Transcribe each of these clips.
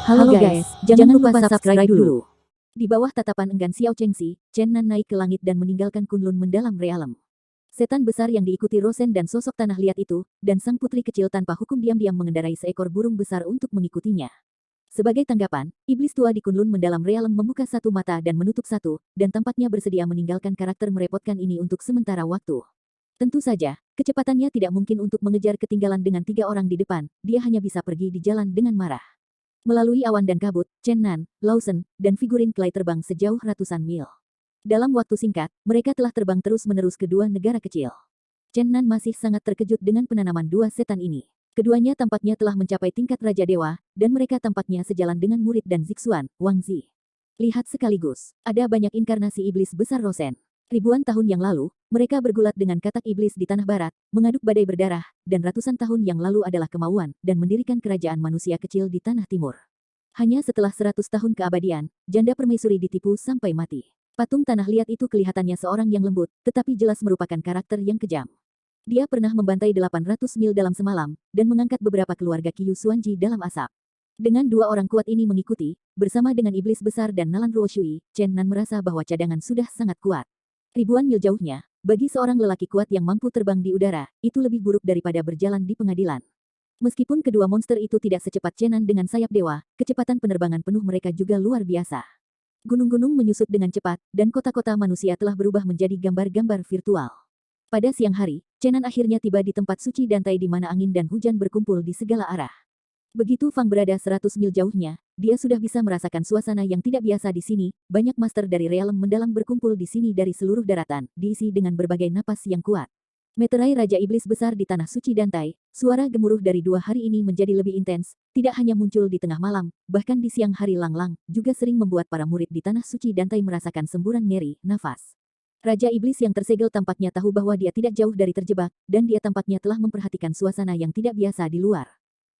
Halo guys, jangan lupa subscribe dulu. Di bawah tatapan enggan Xiao Chengxi, Chen Nan naik ke langit dan meninggalkan Kunlun mendalam realem. Setan besar yang diikuti Rosen dan sosok tanah liat itu, dan sang putri kecil tanpa hukum diam-diam mengendarai seekor burung besar untuk mengikutinya. Sebagai tanggapan, iblis tua di Kunlun mendalam realem membuka satu mata dan menutup satu, dan tampaknya bersedia meninggalkan karakter merepotkan ini untuk sementara waktu. Tentu saja, kecepatannya tidak mungkin untuk mengejar ketinggalan dengan 3 orang di depan, dia hanya bisa pergi di jalan dengan marah. Melalui awan dan kabut, Chen Nan, Lawson, dan figurin Clay terbang sejauh ratusan mil. Dalam waktu singkat, mereka telah terbang terus-menerus ke dua negara kecil. Chen Nan masih sangat terkejut dengan penanaman dua setan ini. Keduanya tampaknya telah mencapai tingkat Raja Dewa, dan mereka tampaknya sejalan dengan murid dan Zixuan, Wang Zi. Lihat sekaligus, ada banyak inkarnasi iblis besar Rosen. Ribuan tahun yang lalu, mereka bergulat dengan katak iblis di tanah barat, mengaduk badai berdarah, dan ratusan tahun yang lalu adalah kemauan, dan mendirikan kerajaan manusia kecil di tanah timur. Hanya setelah 100 tahun keabadian, janda permaisuri ditipu sampai mati. Patung tanah liat itu kelihatannya seorang yang lembut, tetapi jelas merupakan karakter yang kejam. Dia pernah membantai 800 mil dalam semalam, dan mengangkat beberapa keluarga Qiu Xuanji dalam asap. Dengan dua orang kuat ini mengikuti, bersama dengan iblis besar dan Nalan Ruoshui, Chen Nan merasa bahwa cadangan sudah sangat kuat. Ribuan mil jauhnya, bagi seorang lelaki kuat yang mampu terbang di udara, itu lebih buruk daripada berjalan di pengadilan. Meskipun kedua monster itu tidak secepat Chen Nan dengan sayap dewa, kecepatan penerbangan penuh mereka juga luar biasa. Gunung-gunung menyusut dengan cepat, dan kota-kota manusia telah berubah menjadi gambar-gambar virtual. Pada siang hari, Chen Nan akhirnya tiba di tempat suci Dantai di mana angin dan hujan berkumpul di segala arah. Begitu Fang berada 100 mil jauhnya, dia sudah bisa merasakan suasana yang tidak biasa di sini. Banyak master dari realem mendalam berkumpul di sini dari seluruh daratan, diisi dengan berbagai napas yang kuat. Meterai Raja Iblis besar di Tanah Suci Dantai, suara gemuruh dari 2 hari ini menjadi lebih intens, tidak hanya muncul di tengah malam, bahkan di siang hari Lang-Lang, juga sering membuat para murid di Tanah Suci Dantai merasakan semburan nyeri, nafas. Raja Iblis yang tersegel tampaknya tahu bahwa dia tidak jauh dari terjebak, dan dia tampaknya telah memperhatikan suasana yang tidak biasa di luar.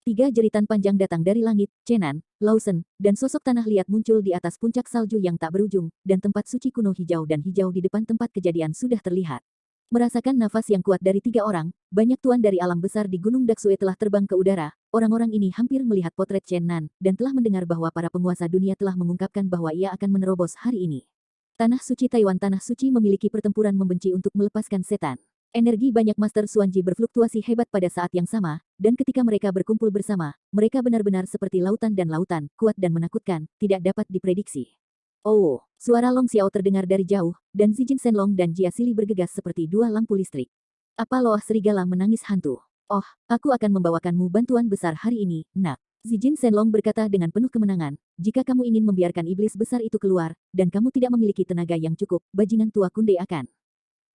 3 jeritan panjang datang dari langit, Chen Nan, Lawson, dan sosok tanah liat muncul di atas puncak salju yang tak berujung, dan tempat suci kuno hijau dan hijau di depan tempat kejadian sudah terlihat. Merasakan nafas yang kuat dari 3 orang, banyak tuan dari alam besar di Gunung Daksue telah terbang ke udara. Orang-orang ini hampir melihat potret Chen Nan, dan telah mendengar bahwa para penguasa dunia telah mengungkapkan bahwa ia akan menerobos hari ini. Tanah suci Taiwan Tanah suci memiliki pertempuran membenci untuk melepaskan setan. Energi banyak Master Xuanji berfluktuasi hebat pada saat yang sama, dan ketika mereka berkumpul bersama, mereka benar-benar seperti lautan dan lautan, kuat dan menakutkan, tidak dapat diprediksi. Oh, suara Long Xiao terdengar dari jauh, dan Zijin Shenlong dan Jia Sili bergegas seperti 2 lampu listrik. Apa loah serigala menangis hantu? Oh, aku akan membawakanmu bantuan besar hari ini, nak. Zijin Shenlong berkata dengan penuh kemenangan, jika kamu ingin membiarkan iblis besar itu keluar, dan kamu tidak memiliki tenaga yang cukup, bajingan tua Kunde akan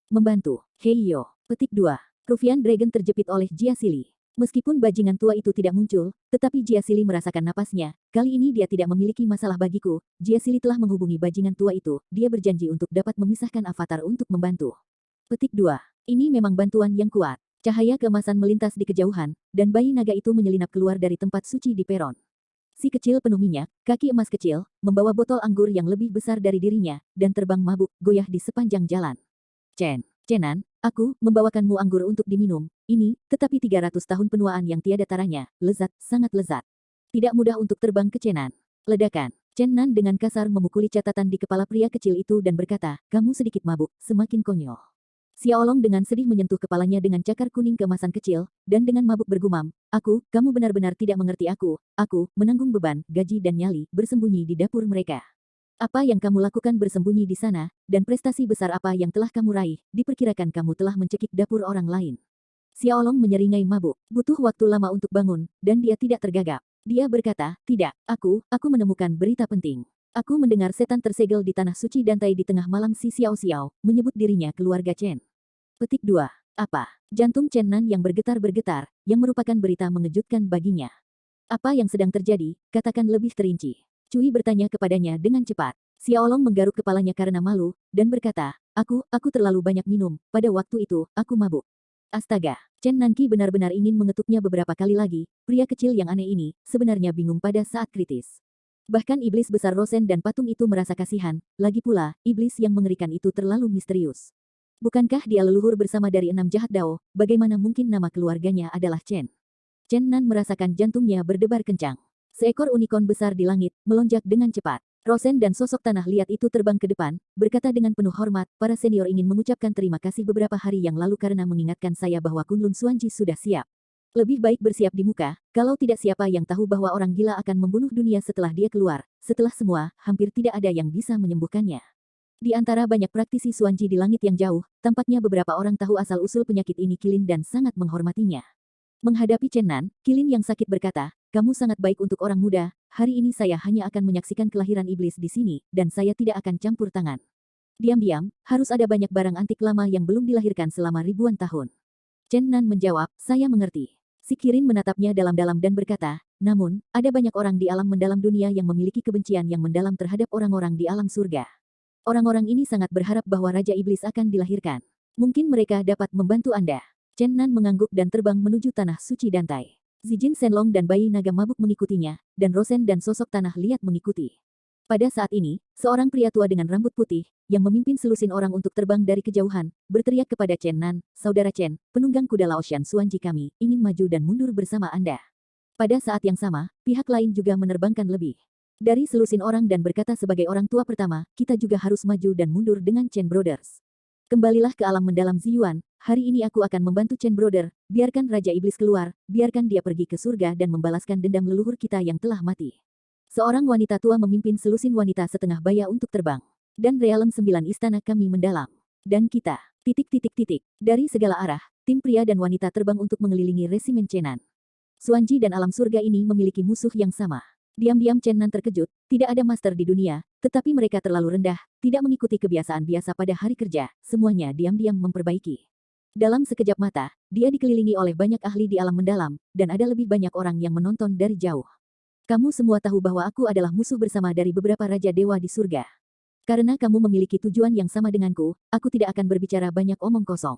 membantu. Heiyo. Petik 2. Rufian Dragon terjepit oleh Jia Sili. Meskipun bajingan tua itu tidak muncul, tetapi Jia Sili merasakan napasnya. Kali ini dia tidak memiliki masalah bagiku. Jia Sili telah menghubungi bajingan tua itu. Dia berjanji untuk dapat memisahkan avatar untuk membantu. Petik 2. Ini memang bantuan yang kuat. Cahaya keemasan melintas di kejauhan, dan bayi naga itu menyelinap keluar dari tempat suci di peron. Si kecil penuh minyak, kaki emas kecil, membawa botol anggur yang lebih besar dari dirinya, dan terbang mabuk, goyah di sepanjang jalan. Chen Nan, aku membawakanmu anggur untuk diminum. Ini, tetapi 300 tahun penuaan yang tiada taranya, lezat, sangat lezat. Tidak mudah untuk terbang ke Chen Nan. Ledakan. Chen Nan dengan kasar memukuli catatan di kepala pria kecil itu dan berkata, kamu sedikit mabuk, semakin konyol. Xiaolong dengan sedih menyentuh kepalanya dengan cakar kuning keemasan kecil, dan dengan mabuk bergumam, kamu benar-benar tidak mengerti aku menanggung beban, gaji dan nyali, bersembunyi di dapur mereka. Apa yang kamu lakukan bersembunyi di sana, dan prestasi besar apa yang telah kamu raih, diperkirakan kamu telah mencekik dapur orang lain. Xiaolong menyeringai mabuk, butuh waktu lama untuk bangun, dan dia tidak tergagap. Dia berkata, tidak, aku menemukan berita penting. Aku mendengar setan tersegel di Tanah Suci Dantai di tengah malam. Si Xiao Xiao menyebut dirinya keluarga Chen. Petik 2. Apa? Jantung Chen Nan yang bergetar-bergetar, yang merupakan berita mengejutkan baginya. Apa yang sedang terjadi, katakan lebih terinci. Cui bertanya kepadanya dengan cepat. Xiaolong menggaruk kepalanya karena malu, dan berkata, aku terlalu banyak minum, pada waktu itu, aku mabuk. Astaga, Chen Nanqi benar-benar ingin mengetuknya beberapa kali lagi. Pria kecil yang aneh ini, sebenarnya bingung pada saat kritis. Bahkan iblis besar Rosen dan patung itu merasa kasihan, lagi pula, iblis yang mengerikan itu terlalu misterius. Bukankah dia leluhur bersama dari 6 jahat Dao, bagaimana mungkin nama keluarganya adalah Chen? Chen Nan merasakan jantungnya berdebar kencang. Seekor unicorn besar di langit, melonjak dengan cepat. Rosen dan sosok tanah liat itu terbang ke depan, berkata dengan penuh hormat, para senior ingin mengucapkan terima kasih beberapa hari yang lalu karena mengingatkan saya bahwa Kunlun Xuanji sudah siap. Lebih baik bersiap di muka, kalau tidak siapa yang tahu bahwa orang gila akan membunuh dunia setelah dia keluar. Setelah semua, hampir tidak ada yang bisa menyembuhkannya. Di antara banyak praktisi Xuanji di langit yang jauh, tampaknya beberapa orang tahu asal-usul penyakit ini Kilin dan sangat menghormatinya. Menghadapi Chen Nan, Kilin yang sakit berkata, kamu sangat baik untuk orang muda, hari ini saya hanya akan menyaksikan kelahiran iblis di sini, dan saya tidak akan campur tangan. Diam-diam, harus ada banyak barang antik lama yang belum dilahirkan selama ribuan tahun. Chen Nan menjawab, saya mengerti. Si Kirin menatapnya dalam-dalam dan berkata, namun, ada banyak orang di alam mendalam dunia yang memiliki kebencian yang mendalam terhadap orang-orang di alam surga. Orang-orang ini sangat berharap bahwa Raja Iblis akan dilahirkan. Mungkin mereka dapat membantu Anda. Chen Nan mengangguk dan terbang menuju tanah suci Dantai. Zijin Shenlong dan bayi naga mabuk mengikutinya, dan Rosen dan sosok tanah liat mengikuti. Pada saat ini, seorang pria tua dengan rambut putih, yang memimpin selusin orang untuk terbang dari kejauhan, berteriak kepada Chen Nan, Saudara Chen, penunggang kuda Laoshan Xuanji kami, ingin maju dan mundur bersama Anda. Pada saat yang sama, pihak lain juga menerbangkan lebih dari selusin orang dan berkata sebagai orang tua pertama, kita juga harus maju dan mundur dengan Chen Brothers. Kembalilah ke alam mendalam Ziyuan, hari ini aku akan membantu Chen Brother, biarkan Raja Iblis keluar, biarkan dia pergi ke surga dan membalaskan dendam leluhur kita yang telah mati. Seorang wanita tua memimpin selusin wanita setengah baya untuk terbang. Dan realem 9 istana kami mendalam. Dan kita, dari segala arah, tim pria dan wanita terbang untuk mengelilingi resimen Chenan. Xuanji dan alam surga ini memiliki musuh yang sama. Diam-diam Chen Nan terkejut, tidak ada master di dunia, tetapi mereka terlalu rendah, tidak mengikuti kebiasaan biasa pada hari kerja, semuanya diam-diam memperbaiki. Dalam sekejap mata, dia dikelilingi oleh banyak ahli di alam mendalam, dan ada lebih banyak orang yang menonton dari jauh. Kamu semua tahu bahwa aku adalah musuh bersama dari beberapa raja dewa di surga. Karena kamu memiliki tujuan yang sama denganku, aku tidak akan berbicara banyak omong kosong.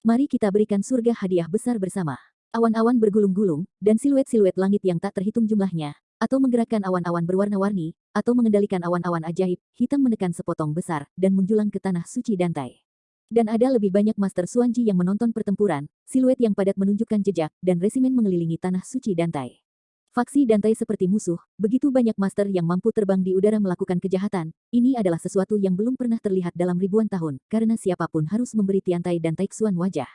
Mari kita berikan surga hadiah besar bersama. Awan-awan bergulung-gulung, dan siluet-siluet langit yang tak terhitung jumlahnya, atau menggerakkan awan-awan berwarna-warni, atau mengendalikan awan-awan ajaib, hitam menekan sepotong besar, dan menjulang ke tanah suci Dantai. Dan ada lebih banyak Master Xuanji yang menonton pertempuran, siluet yang padat menunjukkan jejak, dan resimen mengelilingi tanah suci Dantai. Faksi Dantai seperti musuh, begitu banyak master yang mampu terbang di udara melakukan kejahatan, ini adalah sesuatu yang belum pernah terlihat dalam ribuan tahun, karena siapapun harus memberi Tiantai dan Taixuan wajah.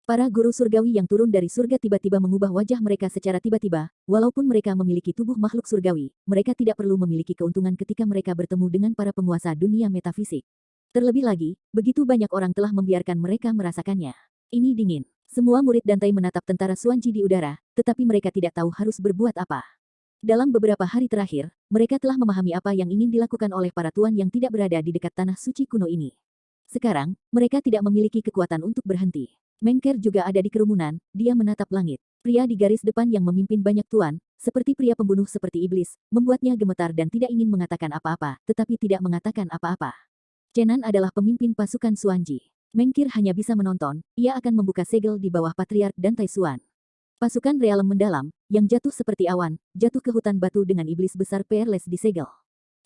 Para guru surgawi yang turun dari surga tiba-tiba mengubah wajah mereka secara tiba-tiba, walaupun mereka memiliki tubuh makhluk surgawi, mereka tidak perlu memiliki keuntungan ketika mereka bertemu dengan para penguasa dunia metafisik. Terlebih lagi, begitu banyak orang telah membiarkan mereka merasakannya. Ini dingin. Semua murid Dantai menatap tentara Xuanji di udara, tetapi mereka tidak tahu harus berbuat apa. Dalam beberapa hari terakhir, mereka telah memahami apa yang ingin dilakukan oleh para tuan yang tidak berada di dekat tanah suci kuno ini. Sekarang, mereka tidak memiliki kekuatan untuk berhenti. Mengker juga ada di kerumunan, dia menatap langit. Pria di garis depan yang memimpin banyak tuan, seperti pria pembunuh seperti iblis, membuatnya gemetar dan tidak ingin mengatakan apa-apa, tetapi tidak mengatakan apa-apa. Chenan adalah pemimpin pasukan Xuanji. Mengkir hanya bisa menonton, ia akan membuka segel di bawah Patriark dan Taixuan. Pasukan realem mendalam, yang jatuh seperti awan, jatuh ke hutan batu dengan iblis besar Peerless di segel.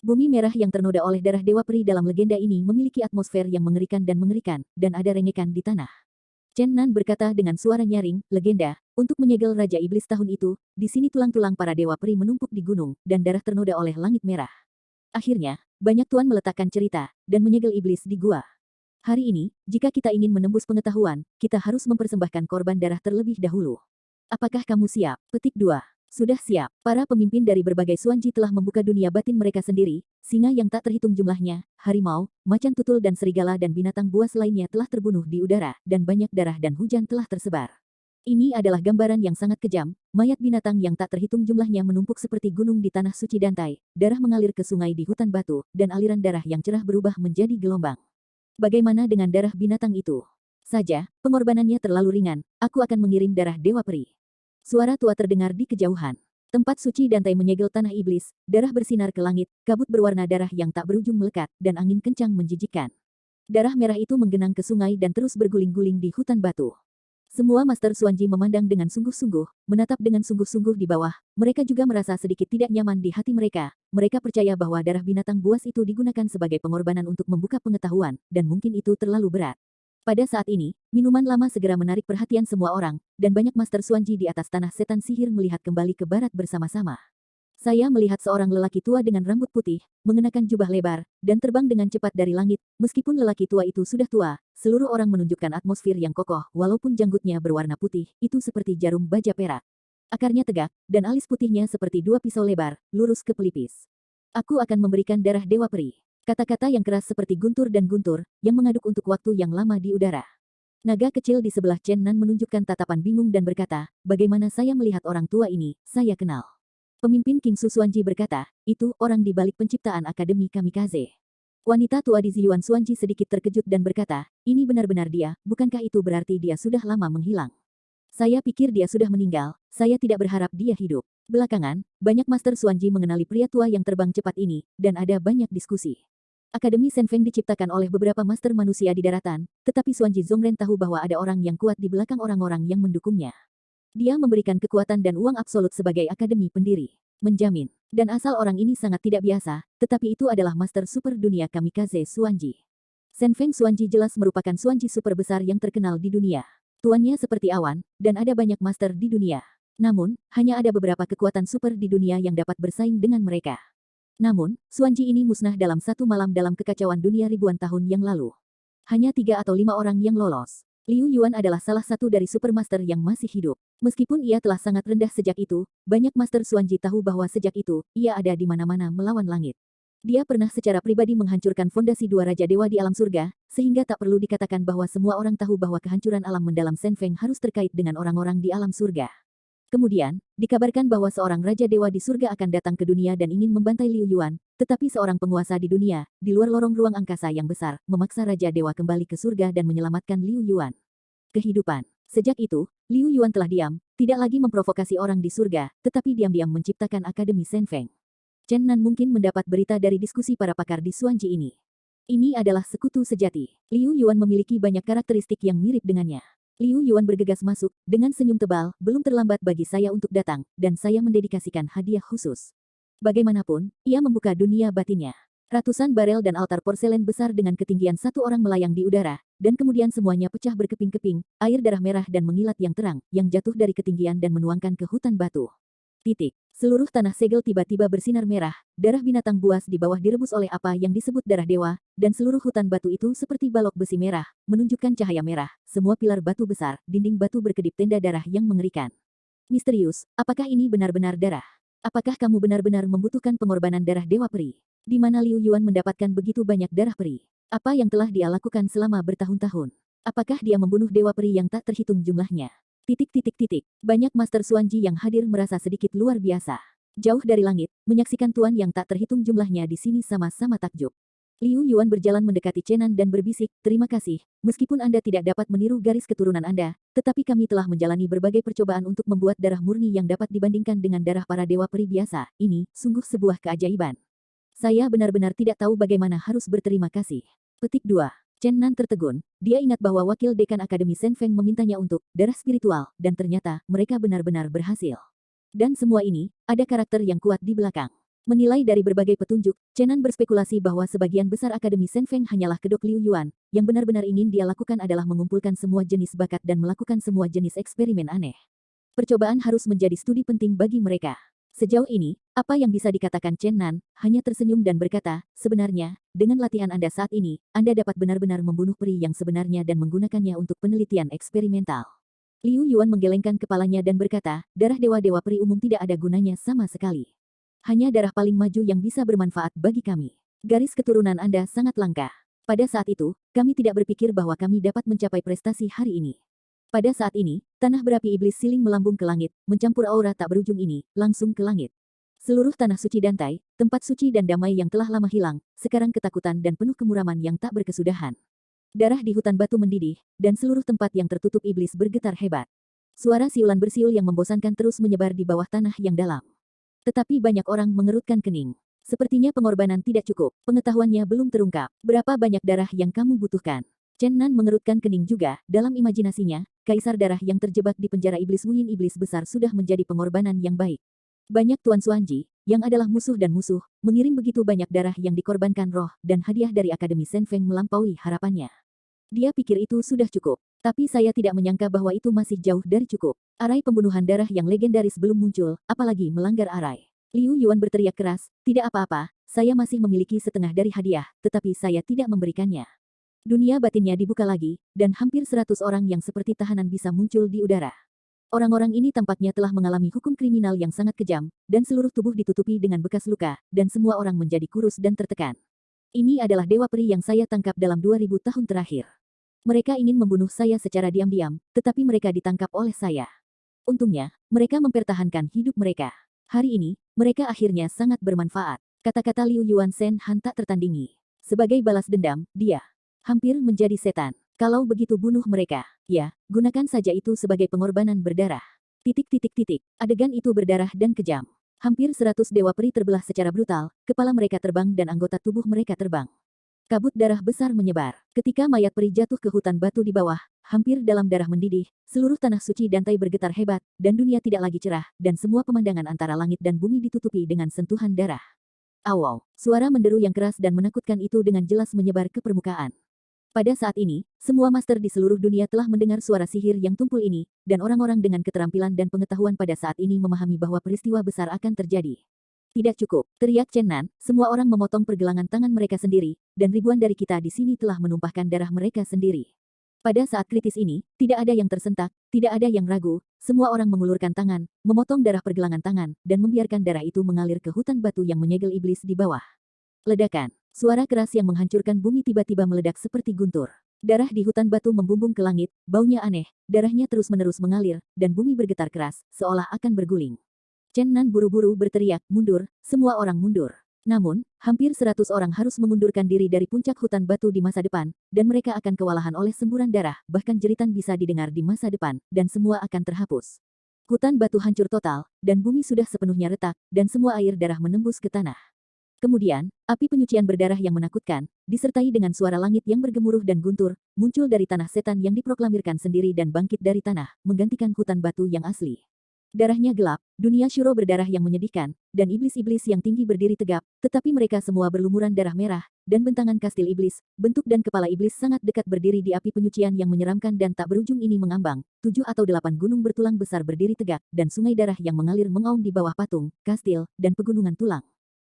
Bumi merah yang ternoda oleh darah Dewa Peri dalam legenda ini memiliki atmosfer yang mengerikan, dan ada rengekan di tanah. Chen Nan berkata dengan suara nyaring, legenda, untuk menyegel Raja Iblis tahun itu, di sini tulang-tulang para Dewa Peri menumpuk di gunung, dan darah ternoda oleh langit merah. Akhirnya, banyak tuan meletakkan cerita, dan menyegel iblis di gua. Hari ini, jika kita ingin menembus pengetahuan, kita harus mempersembahkan korban darah terlebih dahulu. Apakah kamu siap? Petik 2. Sudah siap. Para pemimpin dari berbagai Xuanji telah membuka dunia batin mereka sendiri, singa yang tak terhitung jumlahnya, harimau, macan tutul dan serigala dan binatang buas lainnya telah terbunuh di udara, dan banyak darah dan hujan telah tersebar. Ini adalah gambaran yang sangat kejam, mayat binatang yang tak terhitung jumlahnya menumpuk seperti gunung di tanah suci Dantai, darah mengalir ke sungai di hutan batu, dan aliran darah yang cerah berubah menjadi gelombang. Bagaimana dengan darah binatang itu? Saja, pengorbanannya terlalu ringan, aku akan mengirim darah Dewa Peri. Suara tua terdengar di kejauhan. Tempat suci Dantai menyegel tanah iblis, darah bersinar ke langit, kabut berwarna darah yang tak berujung melekat, dan angin kencang menjijikkan. Darah merah itu menggenang ke sungai dan terus berguling-guling di hutan batu. Semua Master Xuanji memandang dengan sungguh-sungguh, menatap dengan sungguh-sungguh di bawah, mereka juga merasa sedikit tidak nyaman di hati mereka, mereka percaya bahwa darah binatang buas itu digunakan sebagai pengorbanan untuk membuka pengetahuan, dan mungkin itu terlalu berat. Pada saat ini, minuman lama segera menarik perhatian semua orang, dan banyak Master Xuanji di atas tanah setan sihir melihat kembali ke barat bersama-sama. Saya melihat seorang lelaki tua dengan rambut putih, mengenakan jubah lebar, dan terbang dengan cepat dari langit. Meskipun lelaki tua itu sudah tua, seluruh orang menunjukkan atmosfer yang kokoh, walaupun janggutnya berwarna putih, itu seperti jarum baja perak. Akarnya tegak, dan alis putihnya seperti dua pisau lebar, lurus ke pelipis. Aku akan memberikan darah Dewa Peri. Kata-kata yang keras seperti guntur dan guntur, yang mengaduk untuk waktu yang lama di udara. Naga kecil di sebelah Chen Nan menunjukkan tatapan bingung dan berkata, bagaimana saya melihat orang tua ini, saya kenal. Pemimpin King Su Xuanji berkata, itu orang di balik penciptaan Akademi Kamikaze. Wanita tua di Ziyuan Xuanji sedikit terkejut dan berkata, ini benar-benar dia, bukankah itu berarti dia sudah lama menghilang? Saya pikir dia sudah meninggal, saya tidak berharap dia hidup. Belakangan, banyak Master Xuanji mengenali pria tua yang terbang cepat ini, dan ada banyak diskusi. Akademi Senfeng diciptakan oleh beberapa master manusia di daratan, tetapi Xuanji Zongren tahu bahwa ada orang yang kuat di belakang orang-orang yang mendukungnya. Dia memberikan kekuatan dan uang absolut sebagai akademi pendiri. Menjamin. Dan asal orang ini sangat tidak biasa, tetapi itu adalah master super dunia Kamikaze Xuanji. Senfeng Xuanji jelas merupakan Xuanji super besar yang terkenal di dunia. Tuannya seperti awan, dan ada banyak master di dunia. Namun, hanya ada beberapa kekuatan super di dunia yang dapat bersaing dengan mereka. Namun, Xuanji ini musnah dalam satu malam dalam kekacauan dunia ribuan tahun yang lalu. Hanya 3 atau 5 orang yang lolos. Liu Yuan adalah salah satu dari supermaster yang masih hidup. Meskipun ia telah sangat rendah sejak itu, banyak master Xuanji tahu bahwa sejak itu, ia ada di mana-mana melawan langit. Dia pernah secara pribadi menghancurkan fondasi dua Raja Dewa di alam surga, sehingga tak perlu dikatakan bahwa semua orang tahu bahwa kehancuran alam mendalam Senfeng harus terkait dengan orang-orang di alam surga. Kemudian, dikabarkan bahwa seorang Raja Dewa di surga akan datang ke dunia dan ingin membantai Liu Yuan, tetapi seorang penguasa di dunia, di luar lorong ruang angkasa yang besar, memaksa Raja Dewa kembali ke surga dan menyelamatkan Liu Yuan. Kehidupan. Sejak itu, Liu Yuan telah diam, tidak lagi memprovokasi orang di surga, tetapi diam-diam menciptakan Akademi Senfeng. Chen Nan mungkin mendapat berita dari diskusi para pakar di Xuanji ini. Ini adalah sekutu sejati. Liu Yuan memiliki banyak karakteristik yang mirip dengannya. Liu Yuan bergegas masuk, dengan senyum tebal, belum terlambat bagi saya untuk datang, dan saya mendedikasikan hadiah khusus. Bagaimanapun, ia membuka dunia batinnya. Ratusan barel dan altar porselen besar dengan ketinggian satu orang melayang di udara, dan kemudian semuanya pecah berkeping-keping, air darah merah dan mengilat yang terang, yang jatuh dari ketinggian dan menuangkan ke hutan batu. Titik. Seluruh tanah segel tiba-tiba bersinar merah, darah binatang buas di bawah direbus oleh apa yang disebut darah dewa, dan seluruh hutan batu itu seperti balok besi merah, menunjukkan cahaya merah, semua pilar batu besar, dinding batu berkedip tenda darah yang mengerikan. Misterius, apakah ini benar-benar darah? Apakah kamu benar-benar membutuhkan pengorbanan darah Dewa Peri? Di mana Liu Yuan mendapatkan begitu banyak darah peri? Apa yang telah dia lakukan selama bertahun-tahun? Apakah dia membunuh Dewa Peri yang tak terhitung jumlahnya? Banyak Master Xuanji yang hadir merasa sedikit luar biasa. Jauh dari langit, menyaksikan tuan yang tak terhitung jumlahnya di sini sama-sama takjub. Liu Yuan berjalan mendekati Chen Nan dan berbisik, terima kasih, meskipun Anda tidak dapat meniru garis keturunan Anda, tetapi kami telah menjalani berbagai percobaan untuk membuat darah murni yang dapat dibandingkan dengan darah para dewa peri biasa, ini, sungguh sebuah keajaiban. Saya benar-benar tidak tahu bagaimana harus berterima kasih. Petik 2. Chen Nan tertegun, dia ingat bahwa wakil dekan Akademi Senfeng memintanya untuk darah spiritual, dan ternyata mereka benar-benar berhasil. Dan semua ini, ada karakter yang kuat di belakang. Menilai dari berbagai petunjuk, Chen Nan berspekulasi bahwa sebagian besar Akademi Senfeng hanyalah kedok Liu Yuan, yang benar-benar ingin dia lakukan adalah mengumpulkan semua jenis bakat dan melakukan semua jenis eksperimen aneh. Percobaan harus menjadi studi penting bagi mereka. Sejauh ini, apa yang bisa dikatakan Chen Nan, hanya tersenyum dan berkata, sebenarnya, dengan latihan Anda saat ini, Anda dapat benar-benar membunuh peri yang sebenarnya dan menggunakannya untuk penelitian eksperimental. Liu Yuan menggelengkan kepalanya dan berkata, darah dewa-dewa peri umum tidak ada gunanya sama sekali. Hanya darah paling maju yang bisa bermanfaat bagi kami. Garis keturunan Anda sangat langka. Pada saat itu, kami tidak berpikir bahwa kami dapat mencapai prestasi hari ini. Pada saat ini, tanah berapi iblis siling melambung ke langit, mencampur aura tak berujung ini, langsung ke langit. Seluruh tanah suci Dantai, tempat suci dan damai yang telah lama hilang, sekarang ketakutan dan penuh kemuraman yang tak berkesudahan. Darah di hutan batu mendidih, dan seluruh tempat yang tertutup iblis bergetar hebat. Suara siulan bersiul yang membosankan terus menyebar di bawah tanah yang dalam. Tetapi banyak orang mengerutkan kening. Sepertinya pengorbanan tidak cukup, pengetahuannya belum terungkap. Berapa banyak darah yang kamu butuhkan? Chen Nan mengerutkan kening juga, dalam imajinasinya, kaisar darah yang terjebak di penjara iblis Wuyin iblis besar sudah menjadi pengorbanan yang baik. Banyak Tuan Xuanji, yang adalah musuh dan musuh, mengirim begitu banyak darah yang dikorbankan roh, dan hadiah dari Akademi Senfeng melampaui harapannya. Dia pikir itu sudah cukup, tapi saya tidak menyangka bahwa itu masih jauh dari cukup. Arai pembunuhan darah yang legendaris belum muncul, apalagi melanggar arai. Liu Yuan berteriak keras, tidak apa-apa, saya masih memiliki setengah dari hadiah, tetapi saya tidak memberikannya. Dunia batinnya dibuka lagi, dan hampir 100 orang yang seperti tahanan bisa muncul di udara. Orang-orang ini tampaknya telah mengalami hukum kriminal yang sangat kejam, dan seluruh tubuh ditutupi dengan bekas luka, dan semua orang menjadi kurus dan tertekan. Ini adalah dewa peri yang saya tangkap dalam 2000 tahun terakhir. Mereka ingin membunuh saya secara diam-diam, tetapi mereka ditangkap oleh saya. Untungnya, mereka mempertahankan hidup mereka. Hari ini, mereka akhirnya sangat bermanfaat. Kata-kata Liu Yuan Shen Han tak tertandingi. Sebagai balas dendam, dia hampir menjadi setan. Kalau begitu bunuh mereka. Ya, gunakan saja itu sebagai pengorbanan berdarah. Adegan itu berdarah dan kejam. Hampir 100 dewa peri terbelah secara brutal, kepala mereka terbang dan anggota tubuh mereka terbang. Kabut darah besar menyebar. Ketika mayat peri jatuh ke hutan batu di bawah, hampir dalam darah mendidih, seluruh tanah suci Dantai bergetar hebat, dan dunia tidak lagi cerah, dan semua pemandangan antara langit dan bumi ditutupi dengan sentuhan darah. Awau, suara menderu yang keras dan menakutkan itu dengan jelas menyebar ke permukaan. Pada saat ini, semua master di seluruh dunia telah mendengar suara sihir yang tumpul ini, dan orang-orang dengan keterampilan dan pengetahuan pada saat ini memahami bahwa peristiwa besar akan terjadi. Tidak cukup, teriak Chen Nan, semua orang memotong pergelangan tangan mereka sendiri, dan ribuan dari kita di sini telah menumpahkan darah mereka sendiri. Pada saat kritis ini, tidak ada yang tersentak, tidak ada yang ragu, semua orang mengulurkan tangan, memotong darah pergelangan tangan, dan membiarkan darah itu mengalir ke hutan batu yang menyegel iblis di bawah. Ledakan. Suara keras yang menghancurkan bumi tiba-tiba meledak seperti guntur. Darah di hutan batu membumbung ke langit, baunya aneh, darahnya terus-menerus mengalir, dan bumi bergetar keras, seolah akan berguling. Chen Nan buru-buru berteriak, mundur, semua orang mundur. Namun, hampir 100 orang harus mengundurkan diri dari puncak hutan batu di masa depan, dan mereka akan kewalahan oleh semburan darah, bahkan jeritan bisa didengar di masa depan, dan semua akan terhapus. Hutan batu hancur total, dan bumi sudah sepenuhnya retak, dan semua air darah menembus ke tanah. Kemudian, api penyucian berdarah yang menakutkan, disertai dengan suara langit yang bergemuruh dan guntur, muncul dari tanah setan yang diproklamirkan sendiri dan bangkit dari tanah, menggantikan hutan batu yang asli. Darahnya gelap, dunia Shuro berdarah yang menyedihkan, dan iblis-iblis yang tinggi berdiri tegap, tetapi mereka semua berlumuran darah merah, dan bentangan kastil iblis, bentuk dan kepala iblis sangat dekat berdiri di api penyucian yang menyeramkan dan tak berujung ini mengambang, 7 atau 8 gunung bertulang besar berdiri tegak, dan sungai darah yang mengalir mengaum di bawah patung, kastil, dan pegunungan tulang.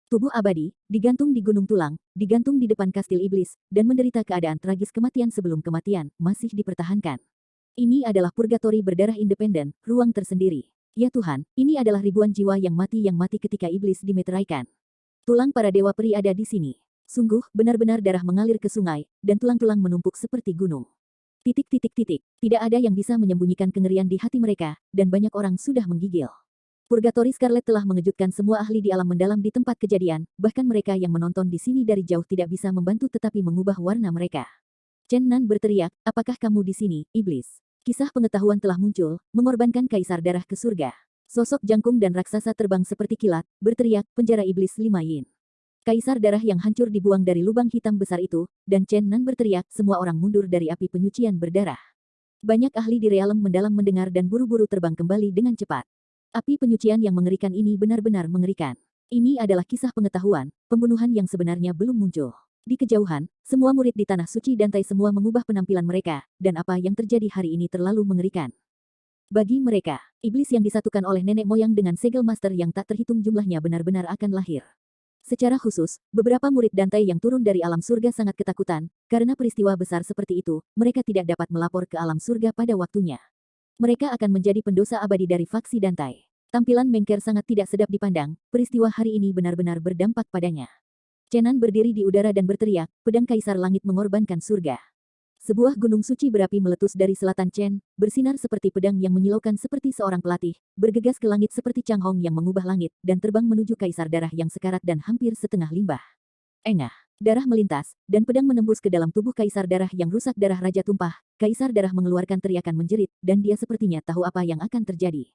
Tubuh abadi, digantung di gunung tulang, digantung di depan kastil iblis, dan menderita keadaan tragis kematian sebelum kematian, masih dipertahankan. Ini adalah purgatori berdarah independen, ruang tersendiri. Ya Tuhan, ini adalah ribuan jiwa yang mati ketika iblis dimeteraikan. Tulang para dewa peri ada di sini. Sungguh, benar-benar darah mengalir ke sungai, dan tulang-tulang menumpuk seperti gunung. Tidak ada yang bisa menyembunyikan kengerian di hati mereka, dan banyak orang sudah menggigil. Purgatori Scarlet telah mengejutkan semua ahli di alam mendalam di tempat kejadian, bahkan mereka yang menonton di sini dari jauh tidak bisa membantu tetapi mengubah warna mereka. Chen Nan berteriak, apakah kamu di sini, iblis? Kisah pengetahuan telah muncul, mengorbankan kaisar darah ke surga. Sosok jangkung dan raksasa terbang seperti kilat, berteriak, penjara iblis 5 yin. Kaisar darah yang hancur dibuang dari lubang hitam besar itu, dan Chen Nan berteriak, semua orang mundur dari api penyucian berdarah. Banyak ahli di realem mendalam mendengar dan buru-buru terbang kembali dengan cepat. Api penyucian yang mengerikan ini benar-benar mengerikan. Ini adalah kisah pengetahuan, pembunuhan yang sebenarnya belum muncul. Di kejauhan, semua murid di Tanah Suci Dantai semua mengubah penampilan mereka, dan apa yang terjadi hari ini terlalu mengerikan. Bagi mereka, iblis yang disatukan oleh nenek moyang dengan segel master yang tak terhitung jumlahnya benar-benar akan lahir. Secara khusus, beberapa murid Dantai yang turun dari alam surga sangat ketakutan, karena peristiwa besar seperti itu, mereka tidak dapat melapor ke alam surga pada waktunya. Mereka akan menjadi pendosa abadi dari faksi Dantai. Tampilan Mengker sangat tidak sedap dipandang, peristiwa hari ini benar-benar berdampak padanya. Chen Nan berdiri di udara dan berteriak, pedang kaisar langit mengorbankan surga. Sebuah gunung suci berapi meletus dari selatan Chen, bersinar seperti pedang yang menyilaukan seperti seorang pelatih, bergegas ke langit seperti Chang Hong yang mengubah langit, dan terbang menuju kaisar darah yang sekarat dan hampir setengah limbah. Engah. Darah melintas, dan pedang menembus ke dalam tubuh kaisar darah yang rusak darah raja tumpah. Kaisar darah mengeluarkan teriakan menjerit, dan dia sepertinya tahu apa yang akan terjadi.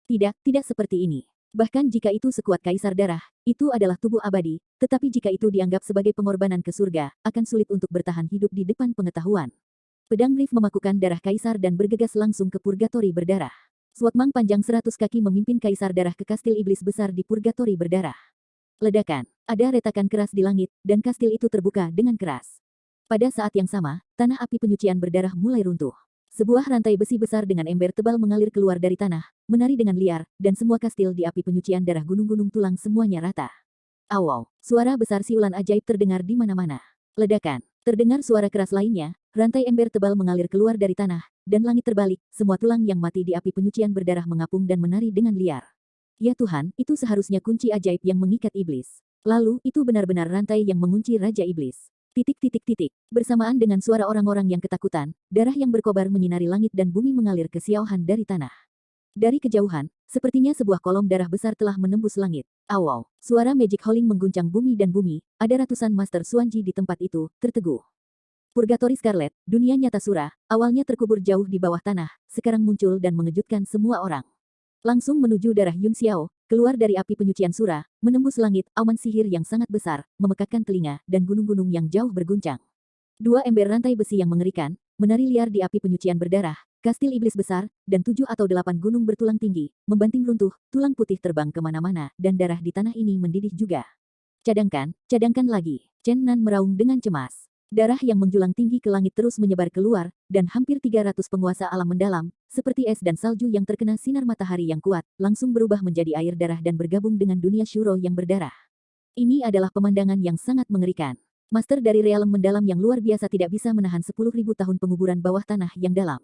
Tidak seperti ini. Bahkan jika itu sekuat kaisar darah, itu adalah tubuh abadi, tetapi jika itu dianggap sebagai pengorbanan ke surga, akan sulit untuk bertahan hidup di depan pengetahuan. Pedang Rif memakukan darah kaisar dan bergegas langsung ke purgatori berdarah. Swatmang panjang 100 kaki memimpin kaisar darah ke kastil iblis besar di purgatori berdarah. Ledakan. Ada retakan keras di langit, dan kastil itu terbuka dengan keras. Pada saat yang sama, tanah api penyucian berdarah mulai runtuh. Sebuah rantai besi besar dengan ember tebal mengalir keluar dari tanah, menari dengan liar, dan semua kastil di api penyucian darah gunung-gunung tulang semuanya rata. Awau, suara besar siulan ajaib terdengar di mana-mana. Ledakan, terdengar suara keras lainnya, rantai ember tebal mengalir keluar dari tanah, dan langit terbalik, semua tulang yang mati di api penyucian berdarah mengapung dan menari dengan liar. Ya Tuhan, itu seharusnya kunci ajaib yang mengikat iblis. Lalu, itu benar-benar rantai yang mengunci Raja Iblis. Titik titik titik. Bersamaan dengan suara orang-orang yang ketakutan, darah yang berkobar menyinari langit dan bumi mengalir ke Xiaohan dari tanah. Dari kejauhan, sepertinya sebuah kolom darah besar telah menembus langit. Awau, suara Magic Howling mengguncang bumi dan bumi, ada ratusan Master Xuanji di tempat itu, terteguh. Purgatory Scarlet, dunia nyata Sura, awalnya terkubur jauh di bawah tanah, sekarang muncul dan mengejutkan semua orang. Langsung menuju darah Yun Xiao, keluar dari api penyucian Sura, menembus langit, awan sihir yang sangat besar, memekakkan telinga, dan gunung-gunung yang jauh berguncang. Dua ember rantai besi yang mengerikan, menari liar di api penyucian berdarah, kastil iblis besar, dan 7 atau 8 gunung bertulang tinggi, membanting runtuh, tulang putih terbang kemana-mana, dan darah di tanah ini mendidih juga. Cadangkan lagi. Chen Nan meraung dengan cemas. Darah yang menjulang tinggi ke langit terus menyebar keluar, dan hampir 300 penguasa alam mendalam, seperti es dan salju yang terkena sinar matahari yang kuat, langsung berubah menjadi air darah dan bergabung dengan dunia Shuro yang berdarah. Ini adalah pemandangan yang sangat mengerikan. Master dari realem mendalam yang luar biasa tidak bisa menahan 10.000 tahun penguburan bawah tanah yang dalam.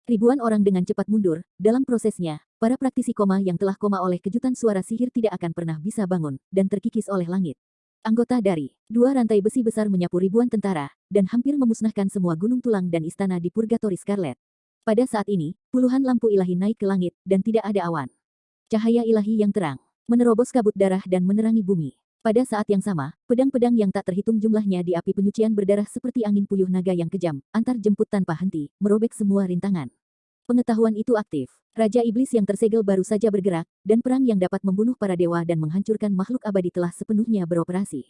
Ribuan orang dengan cepat mundur, dalam prosesnya, para praktisi koma yang telah koma oleh kejutan suara sihir tidak akan pernah bisa bangun, dan terkikis oleh langit. Anggota dari dua rantai besi besar menyapu ribuan tentara, dan hampir memusnahkan semua gunung tulang dan istana di Purgatory Scarlet. Pada saat ini, puluhan lampu ilahi naik ke langit, dan tidak ada awan. Cahaya ilahi yang terang, menerobos kabut darah dan menerangi bumi. Pada saat yang sama, pedang-pedang yang tak terhitung jumlahnya di api penyucian berdarah seperti angin puyuh naga yang kejam, antar jemput tanpa henti, merobek semua rintangan. Pengetahuan itu aktif. Raja Iblis yang tersegel baru saja bergerak, dan perang yang dapat membunuh para dewa dan menghancurkan makhluk abadi telah sepenuhnya beroperasi.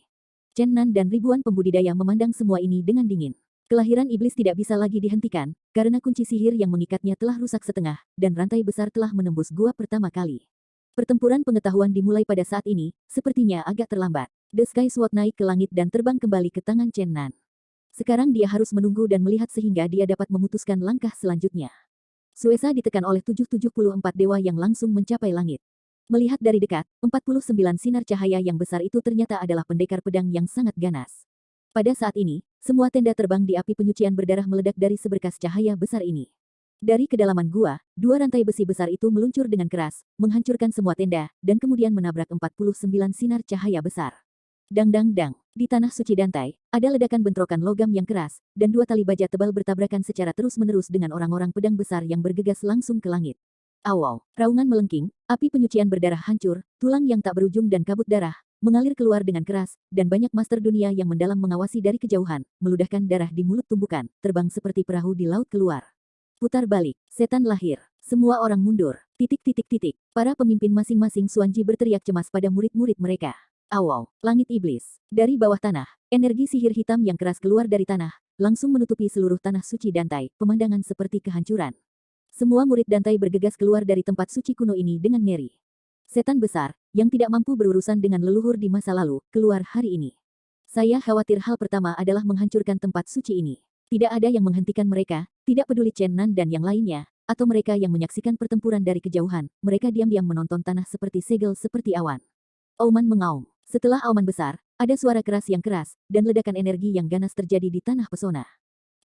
Chen Nan dan ribuan pembudidaya memandang semua ini dengan dingin. Kelahiran iblis tidak bisa lagi dihentikan, karena kunci sihir yang mengikatnya telah rusak setengah, dan rantai besar telah menembus gua pertama kali. Pertempuran pengetahuan dimulai pada saat ini, sepertinya agak terlambat. The Sky Sword naik ke langit dan terbang kembali ke tangan Chen Nan. Sekarang dia harus menunggu dan melihat sehingga dia dapat memutuskan langkah selanjutnya. Suesa ditekan oleh 774 dewa yang langsung mencapai langit. Melihat dari dekat, 49 sinar cahaya yang besar itu ternyata adalah pendekar pedang yang sangat ganas. Pada saat ini, semua tenda terbang di api penyucian berdarah meledak dari seberkas cahaya besar ini. Dari kedalaman gua, dua rantai besi besar itu meluncur dengan keras, menghancurkan semua tenda, dan kemudian menabrak 49 sinar cahaya besar. Dang dang dang. Di tanah suci Dantai, ada ledakan bentrokan logam yang keras, dan dua tali baja tebal bertabrakan secara terus-menerus dengan orang-orang pedang besar yang bergegas langsung ke langit. Awau, raungan melengking, api penyucian berdarah hancur, tulang yang tak berujung dan kabut darah, mengalir keluar dengan keras, dan banyak master dunia yang mendalam mengawasi dari kejauhan, meludahkan darah di mulut tumbukan, terbang seperti perahu di laut keluar. Putar balik, setan lahir. Semua orang mundur. Titik titik titik. Para pemimpin masing-masing Xuanji berteriak cemas pada murid-murid mereka. Awau, langit iblis. Dari bawah tanah, energi sihir hitam yang keras keluar dari tanah, langsung menutupi seluruh tanah suci Dantai, pemandangan seperti kehancuran. Semua murid Dantai bergegas keluar dari tempat suci kuno ini dengan ngeri. Setan besar, yang tidak mampu berurusan dengan leluhur di masa lalu, keluar hari ini. Saya khawatir hal pertama adalah menghancurkan tempat suci ini. Tidak ada yang menghentikan mereka, tidak peduli Chen Nan dan yang lainnya, atau mereka yang menyaksikan pertempuran dari kejauhan, mereka diam-diam menonton tanah seperti segel seperti awan. Auman mengaum. Setelah auman besar, ada suara keras yang keras, dan ledakan energi yang ganas terjadi di tanah pesona.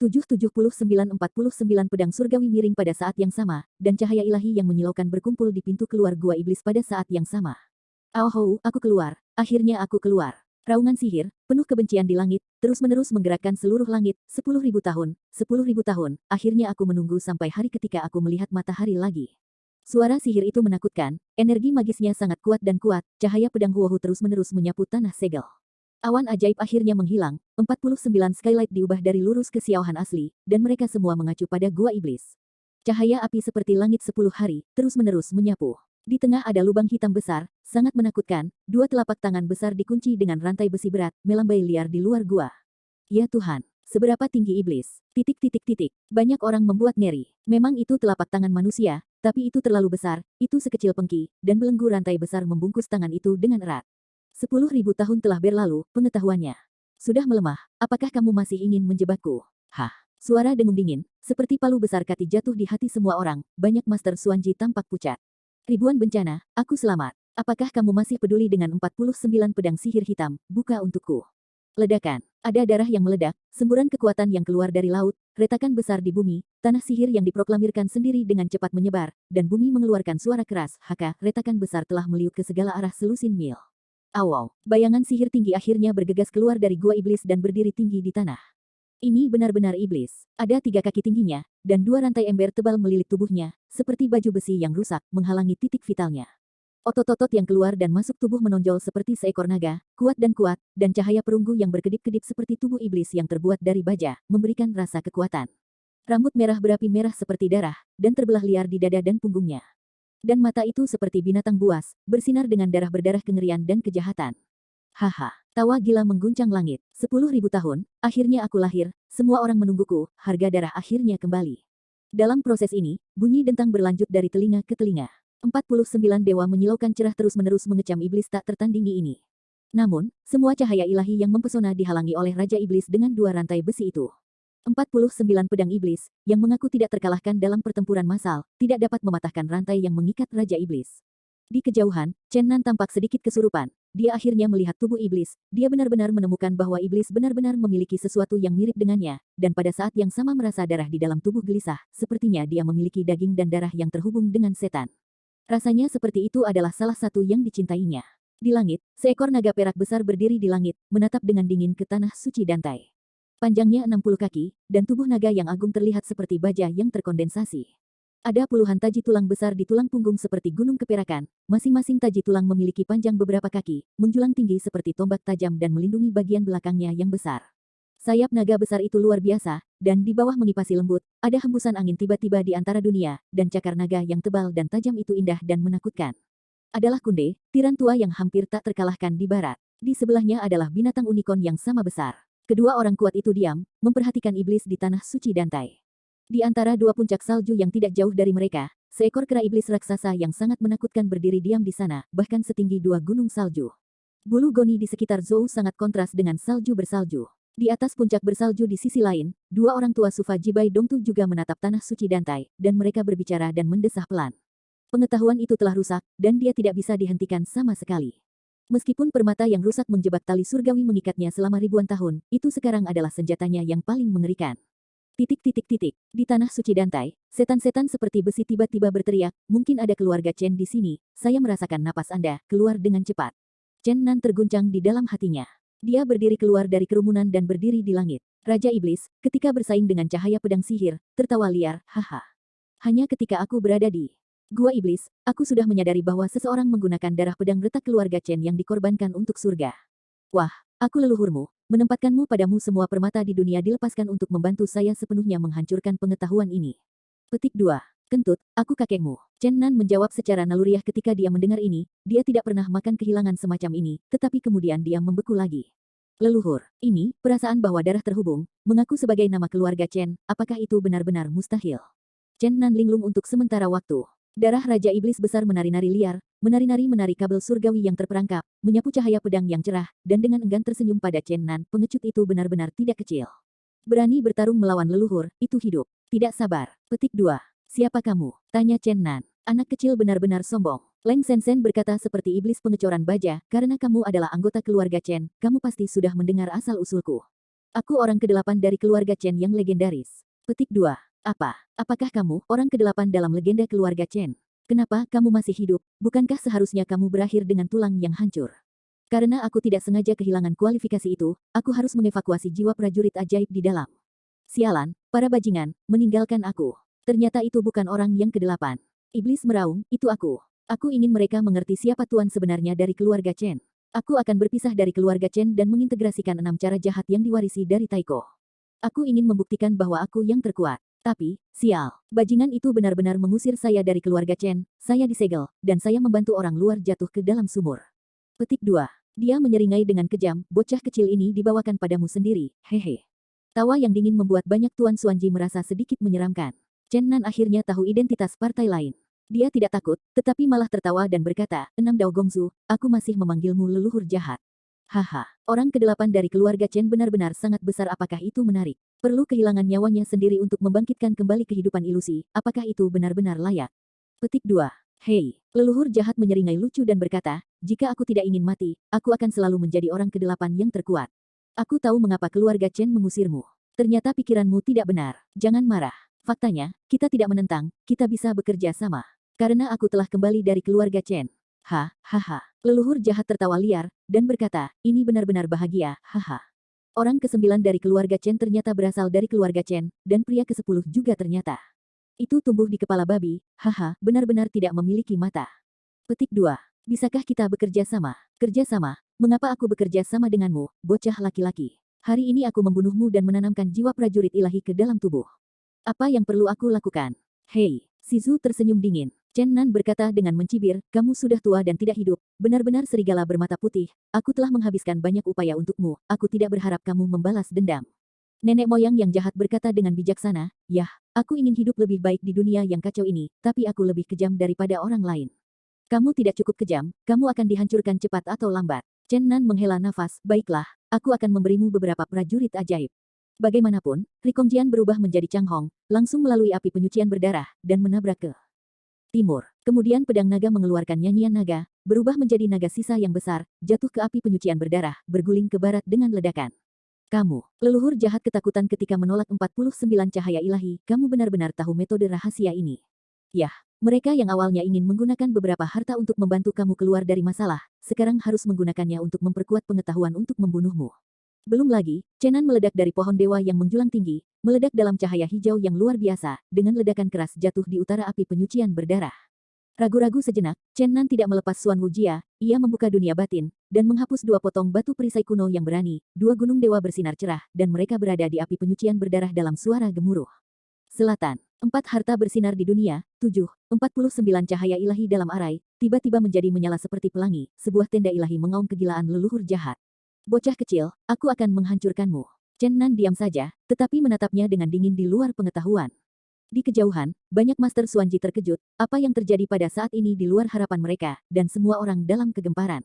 779-49 pedang surgawi miring pada saat yang sama, dan cahaya ilahi yang menyilaukan berkumpul di pintu keluar gua iblis pada saat yang sama. Auhou, aku keluar. Akhirnya aku keluar. Raungan sihir, penuh kebencian di langit, terus-menerus menggerakkan seluruh langit, 10.000 tahun, 10.000 tahun, akhirnya aku menunggu sampai hari ketika aku melihat matahari lagi. Suara sihir itu menakutkan, energi magisnya sangat kuat dan kuat, cahaya pedang Huohu terus-menerus menyapu tanah segel. Awan ajaib akhirnya menghilang, 49 skylight diubah dari lurus ke Xiaohan asli, dan mereka semua mengacu pada gua iblis. Cahaya api seperti langit 10 hari, terus-menerus menyapu. Di tengah ada lubang hitam besar, sangat menakutkan, dua telapak tangan besar dikunci dengan rantai besi berat, melambai liar di luar gua. Ya Tuhan, seberapa tinggi iblis? Titik titik titik. Banyak orang membuat ngeri. Memang itu telapak tangan manusia, tapi itu terlalu besar, itu sekecil pengki, dan belenggu rantai besar membungkus tangan itu dengan erat. 10.000 tahun telah berlalu, pengetahuannya sudah melemah. Apakah kamu masih ingin menjebakku? Hah? Suara dengung dingin, seperti palu besar kati jatuh di hati semua orang, banyak Master Xuanji tampak pucat. Ribuan bencana, aku selamat. Apakah kamu masih peduli dengan 49 pedang sihir hitam, buka untukku. Ledakan, ada darah yang meledak, semburan kekuatan yang keluar dari laut, retakan besar di bumi, tanah sihir yang diproklamirkan sendiri dengan cepat menyebar, dan bumi mengeluarkan suara keras, haka, retakan besar telah meliuk ke segala arah selusin mil. Awaw, bayangan sihir tinggi akhirnya bergegas keluar dari gua iblis dan berdiri tinggi di tanah. Ini benar-benar iblis. Ada 3 kaki tingginya, dan 2 rantai ember tebal melilit tubuhnya, seperti baju besi yang rusak, menghalangi titik vitalnya. Otot-otot yang keluar dan masuk tubuh menonjol seperti seekor naga, kuat, dan cahaya perunggu yang berkedip-kedip seperti tubuh iblis yang terbuat dari baja, memberikan rasa kekuatan. Rambut merah berapi merah seperti darah, dan terbelah liar di dada dan punggungnya. Dan mata itu seperti binatang buas, bersinar dengan darah berdarah kengerian dan kejahatan. Haha, tawa gila mengguncang langit. 10.000 tahun, akhirnya aku lahir, semua orang menungguku, harga darah akhirnya kembali. Dalam proses ini, bunyi dentang berlanjut dari telinga ke telinga. 49 dewa menyilaukan cerah terus-menerus mengecam iblis tak tertandingi ini. Namun, semua cahaya ilahi yang mempesona dihalangi oleh Raja Iblis dengan 2 rantai besi itu. 49 pedang iblis, yang mengaku tidak terkalahkan dalam pertempuran massal, tidak dapat mematahkan rantai yang mengikat Raja Iblis. Di kejauhan, Chen Nan tampak sedikit kesurupan. Dia akhirnya melihat tubuh iblis, dia benar-benar menemukan bahwa iblis benar-benar memiliki sesuatu yang mirip dengannya, dan pada saat yang sama merasa darah di dalam tubuh gelisah, sepertinya dia memiliki daging dan darah yang terhubung dengan setan. Rasanya seperti itu adalah salah satu yang dicintainya. Di langit, seekor naga perak besar berdiri di langit, menatap dengan dingin ke tanah suci Dantai. Panjangnya 60 kaki, dan tubuh naga yang agung terlihat seperti baja yang terkondensasi. Ada puluhan taji tulang besar di tulang punggung seperti gunung keperakan, masing-masing taji tulang memiliki panjang beberapa kaki, menjulang tinggi seperti tombak tajam dan melindungi bagian belakangnya yang besar. Sayap naga besar itu luar biasa, dan di bawah mengipasi lembut, ada hembusan angin tiba-tiba di antara dunia, dan cakar naga yang tebal dan tajam itu indah dan menakutkan. Adalah Kunde, tiran tua yang hampir tak terkalahkan di barat. Di sebelahnya adalah binatang unicorn yang sama besar. Kedua orang kuat itu diam, memperhatikan iblis di tanah suci Dantai. Di antara 2 puncak salju yang tidak jauh dari mereka, seekor kera iblis raksasa yang sangat menakutkan berdiri diam di sana, bahkan setinggi 2 gunung salju. Bulu goni di sekitar Zhou sangat kontras dengan salju bersalju. Di atas puncak bersalju di sisi lain, 2 orang tua Sufa Jibai Dongtu juga menatap tanah suci Dantai, dan mereka berbicara dan mendesah pelan. Pengetahuan itu telah rusak, dan dia tidak bisa dihentikan sama sekali. Meskipun permata yang rusak menjebak tali surgawi mengikatnya selama ribuan tahun, itu sekarang adalah senjatanya yang paling mengerikan. Di tanah suci Dantai, setan-setan seperti besi tiba-tiba berteriak, mungkin ada keluarga Chen di sini, saya merasakan napas Anda, keluar dengan cepat. Chen Nan terguncang di dalam hatinya. Dia berdiri keluar dari kerumunan dan berdiri di langit. Raja Iblis, ketika bersaing dengan cahaya pedang sihir, tertawa liar, haha. Hanya ketika aku berada di Gua Iblis, aku sudah menyadari bahwa seseorang menggunakan darah pedang retak keluarga Chen yang dikorbankan untuk surga. Wah, aku leluhurmu, menempatkanmu padamu semua permata di dunia dilepaskan untuk membantu saya sepenuhnya menghancurkan pengetahuan ini. Petik 2. Kentut, aku kakekmu. Chen Nan menjawab secara naluriah ketika dia mendengar ini, dia tidak pernah makan kehilangan semacam ini, tetapi kemudian dia membeku lagi. Leluhur, ini, perasaan bahwa darah terhubung, mengaku sebagai nama keluarga Chen, apakah itu benar-benar mustahil? Chen Nan linglung untuk sementara waktu. Darah Raja Iblis besar menari-nari liar, menari kabel surgawi yang terperangkap, menyapu cahaya pedang yang cerah, dan dengan enggan tersenyum pada Chen Nan, pengecut itu benar-benar tidak kecil. Berani bertarung melawan leluhur, itu hidup. Tidak sabar. Petik 2. Siapa kamu? Tanya Chen Nan. Anak kecil benar-benar sombong. Leng Sensen berkata seperti iblis pengecoran baja, karena kamu adalah anggota keluarga Chen, kamu pasti sudah mendengar asal-usulku. Aku orang ke-8 dari keluarga Chen yang legendaris. Petik 2. Apakah kamu orang ke-8 dalam legenda keluarga Chen? Kenapa kamu masih hidup? Bukankah seharusnya kamu berakhir dengan tulang yang hancur? Karena aku tidak sengaja kehilangan kualifikasi itu, aku harus mengevakuasi jiwa prajurit ajaib di dalam. Sialan, para bajingan, meninggalkan aku. Ternyata itu bukan orang yang ke-8. Iblis meraung, itu aku. Aku ingin mereka mengerti siapa tuan sebenarnya dari keluarga Chen. Aku akan berpisah dari keluarga Chen dan mengintegrasikan 6 cara jahat yang diwarisi dari Taiko. Aku ingin membuktikan bahwa aku yang terkuat. Tapi, sial, bajingan itu benar-benar mengusir saya dari keluarga Chen, saya disegel, dan saya membantu orang luar jatuh ke dalam sumur. Petik 2. Dia menyeringai dengan kejam, bocah kecil ini dibawakan padamu sendiri, hehe. Tawa yang dingin membuat banyak Tuan Xuanji merasa sedikit menyeramkan. Chen Nan akhirnya tahu identitas partai lain. Dia tidak takut, tetapi malah tertawa dan berkata, 6 Dao Gongzu, aku masih memanggilmu leluhur jahat. Haha, orang ke-8 dari keluarga Chen benar-benar sangat besar, apakah itu menarik? Perlu kehilangan nyawanya sendiri untuk membangkitkan kembali kehidupan ilusi, apakah itu benar-benar layak? Petik 2. Hei, leluhur jahat menyeringai lucu dan berkata, jika aku tidak ingin mati, aku akan selalu menjadi orang ke-8 yang terkuat. Aku tahu mengapa keluarga Chen mengusirmu. Ternyata pikiranmu tidak benar. Jangan marah. Faktanya, kita tidak menentang, kita bisa bekerja sama. Karena aku telah kembali dari keluarga Chen. Hahaha. Leluhur jahat tertawa liar, dan berkata, ini benar-benar bahagia, haha. Orang ke-9 dari keluarga Chen ternyata berasal dari keluarga Chen, dan pria ke-10 juga ternyata. Itu tumbuh di kepala babi, haha, benar-benar tidak memiliki mata. Petik 2. Bisakah kita bekerja sama? Kerja sama? Mengapa aku bekerja sama denganmu, bocah laki-laki? Hari ini aku membunuhmu dan menanamkan jiwa prajurit ilahi ke dalam tubuh. Apa yang perlu aku lakukan? Hei, Shizu tersenyum dingin. Chen Nan berkata dengan mencibir, kamu sudah tua dan tidak hidup, benar-benar serigala bermata putih, aku telah menghabiskan banyak upaya untukmu, aku tidak berharap kamu membalas dendam. Nenek moyang yang jahat berkata dengan bijaksana, yah, aku ingin hidup lebih baik di dunia yang kacau ini, tapi aku lebih kejam daripada orang lain. Kamu tidak cukup kejam, kamu akan dihancurkan cepat atau lambat. Chen Nan menghela nafas, baiklah, aku akan memberimu beberapa prajurit ajaib. Bagaimanapun, Rikongjian berubah menjadi Chang Hong, langsung melalui api penyucian berdarah, dan menabrak ke timur. Kemudian pedang naga mengeluarkan nyanyian naga, berubah menjadi naga sisa yang besar, jatuh ke api penyucian berdarah, berguling ke barat dengan ledakan. Kamu, leluhur jahat ketakutan ketika menolak 49 cahaya ilahi, kamu benar-benar tahu metode rahasia ini. Yah, mereka yang awalnya ingin menggunakan beberapa harta untuk membantu kamu keluar dari masalah, sekarang harus menggunakannya untuk memperkuat pengetahuan untuk membunuhmu. Belum lagi, Chenan meledak dari pohon dewa yang menjulang tinggi, meledak dalam cahaya hijau yang luar biasa, dengan ledakan keras jatuh di utara api penyucian berdarah. Ragu-ragu sejenak, Chenan tidak melepas Suan Wujia, ia membuka dunia batin, dan menghapus 2 potong batu perisai kuno yang berani, 2 gunung dewa bersinar cerah, dan mereka berada di api penyucian berdarah dalam suara gemuruh. Selatan, 4 harta bersinar di dunia, 7, 49 cahaya ilahi dalam arai, tiba-tiba menjadi menyala seperti pelangi, sebuah tenda ilahi mengaum kegilaan leluhur jahat. Bocah kecil, aku akan menghancurkanmu. Chen Nan diam saja, tetapi menatapnya dengan dingin di luar pengetahuan. Di kejauhan, banyak Master Suanji terkejut, apa yang terjadi pada saat ini di luar harapan mereka, dan semua orang dalam kegemparan.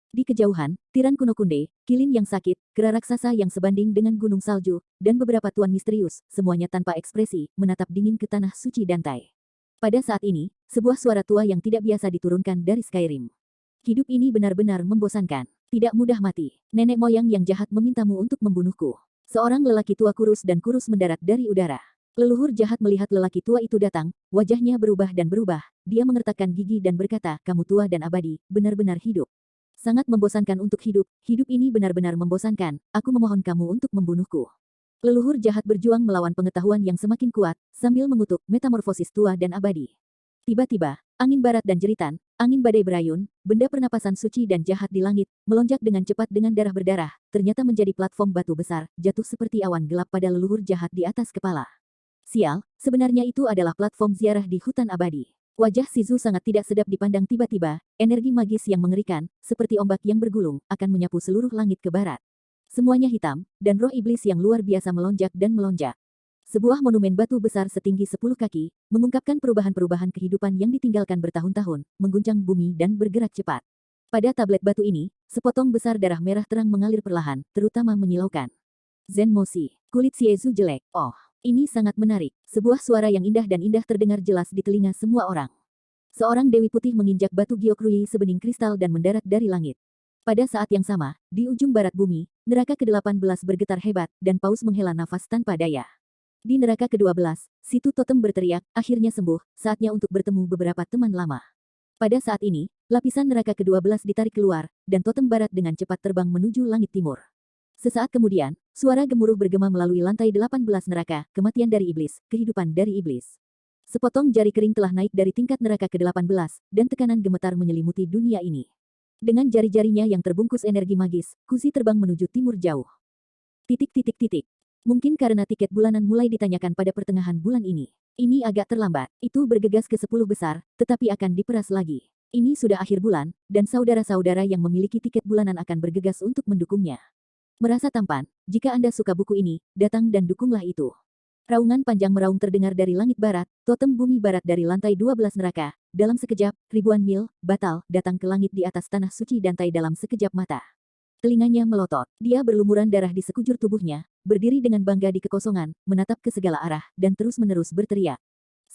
Di kejauhan, tiran kuno Kunde, kilin yang sakit, kera raksasa yang sebanding dengan gunung salju, dan beberapa tuan misterius, semuanya tanpa ekspresi, menatap dingin ke tanah suci Dantai. Pada saat ini, sebuah suara tua yang tidak biasa diturunkan dari Skyrim. Hidup ini benar-benar membosankan. Tidak mudah mati. Nenek moyang yang jahat memintamu untuk membunuhku. Seorang lelaki tua kurus dan kurus mendarat dari udara. Leluhur jahat melihat lelaki tua itu datang, wajahnya berubah dan berubah. Dia mengertakkan gigi dan berkata, kamu tua dan abadi, benar-benar hidup. Sangat membosankan untuk hidup, hidup ini benar-benar membosankan, aku memohon kamu untuk membunuhku. Leluhur jahat berjuang melawan pengetahuan yang semakin kuat, sambil mengutuk metamorfosis tua dan abadi. Tiba-tiba, angin barat dan jeritan, angin badai berayun, benda pernapasan suci dan jahat di langit, melonjak dengan cepat dengan darah berdarah, ternyata menjadi platform batu besar, jatuh seperti awan gelap pada leluhur jahat di atas kepala. Sial, sebenarnya itu adalah platform ziarah di hutan abadi. Wajah Shizu sangat tidak sedap dipandang tiba-tiba, energi magis yang mengerikan, seperti ombak yang bergulung, akan menyapu seluruh langit ke barat. Semuanya hitam, dan roh iblis yang luar biasa melonjak dan melonjak. Sebuah monumen batu besar setinggi 10 kaki, mengungkapkan perubahan-perubahan kehidupan yang ditinggalkan bertahun-tahun, mengguncang bumi dan bergerak cepat. Pada tablet batu ini, sepotong besar darah merah terang mengalir perlahan, terutama menyilaukan. Zen Moshi, kulit Xiezu jelek. Oh, ini sangat menarik. Sebuah suara yang indah dan indah terdengar jelas di telinga semua orang. Seorang dewi putih menginjak batu Gyeokrui sebening kristal dan mendarat dari langit. Pada saat yang sama, di ujung barat bumi, neraka ke-18 bergetar hebat, dan Paus menghela nafas tanpa daya. Di neraka ke-12, situ totem berteriak, akhirnya sembuh, saatnya untuk bertemu beberapa teman lama. Pada saat ini, lapisan neraka ke-12 ditarik keluar, dan totem barat dengan cepat terbang menuju langit timur. Sesaat kemudian, suara gemuruh bergema melalui lantai 18 neraka, kematian dari iblis, kehidupan dari iblis. Sepotong jari kering telah naik dari tingkat neraka ke-18, dan tekanan gemetar menyelimuti dunia ini. Dengan jari-jarinya yang terbungkus energi magis, Kuzi terbang menuju timur jauh. Titik. Mungkin karena tiket bulanan mulai ditanyakan pada pertengahan bulan ini. Ini agak terlambat. Itu bergegas ke 10 besar, tetapi akan diperas lagi. Ini sudah akhir bulan, dan saudara-saudara yang memiliki tiket bulanan akan bergegas untuk mendukungnya. Merasa tampan, jika Anda suka buku ini, datang dan dukunglah itu. Raungan panjang meraung terdengar dari langit barat, totem bumi barat dari lantai 12 neraka. Dalam sekejap, ribuan mil, batal, datang ke langit di atas tanah suci Dantai dalam sekejap mata. Telinganya melotot. Dia berlumuran darah di sekujur tubuhnya, berdiri dengan bangga di kekosongan, menatap ke segala arah, dan terus-menerus berteriak.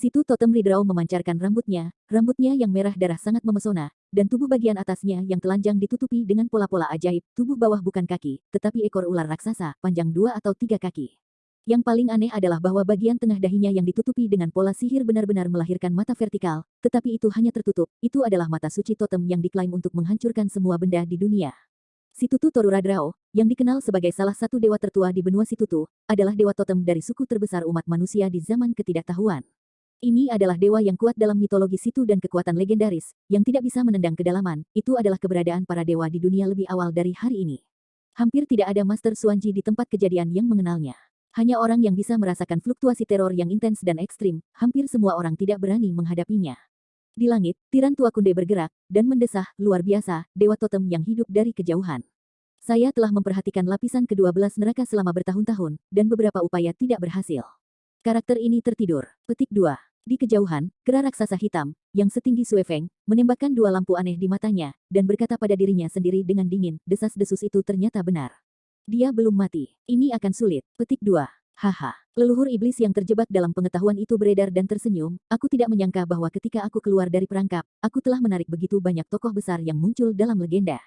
Situ totem Ridrau memancarkan rambutnya yang merah darah sangat memesona, dan tubuh bagian atasnya yang telanjang ditutupi dengan pola-pola ajaib, tubuh bawah bukan kaki, tetapi ekor ular raksasa, panjang 2 atau 3 kaki. Yang paling aneh adalah bahwa bagian tengah dahinya yang ditutupi dengan pola sihir benar-benar melahirkan mata vertikal, tetapi itu hanya tertutup, itu adalah mata suci totem yang diklaim untuk menghancurkan semua benda di dunia. Situtu Toruradrao, yang dikenal sebagai salah satu dewa tertua di benua Situtu, adalah dewa totem dari suku terbesar umat manusia di zaman ketidaktahuan. Ini adalah dewa yang kuat dalam mitologi Situ dan kekuatan legendaris, yang tidak bisa menendang kedalaman, itu adalah keberadaan para dewa di dunia lebih awal dari hari ini. Hampir tidak ada Master Xuanji di tempat kejadian yang mengenalnya. Hanya orang yang bisa merasakan fluktuasi teror yang intens dan ekstrim, hampir semua orang tidak berani menghadapinya. Di langit, tiran tua Kunde bergerak, dan mendesah, luar biasa, dewa totem yang hidup dari kejauhan. Saya telah memperhatikan lapisan ke-12 neraka selama bertahun-tahun, dan beberapa upaya tidak berhasil. Karakter ini tertidur. Petik 2. Di kejauhan, kera raksasa hitam, yang setinggi Suefeng, menembakkan 2 lampu aneh di matanya, dan berkata pada dirinya sendiri dengan dingin, desas-desus itu ternyata benar. Dia belum mati. Ini akan sulit. Petik 2. Haha. Leluhur iblis yang terjebak dalam pengetahuan itu beredar dan tersenyum, aku tidak menyangka bahwa ketika aku keluar dari perangkap, aku telah menarik begitu banyak tokoh besar yang muncul dalam legenda.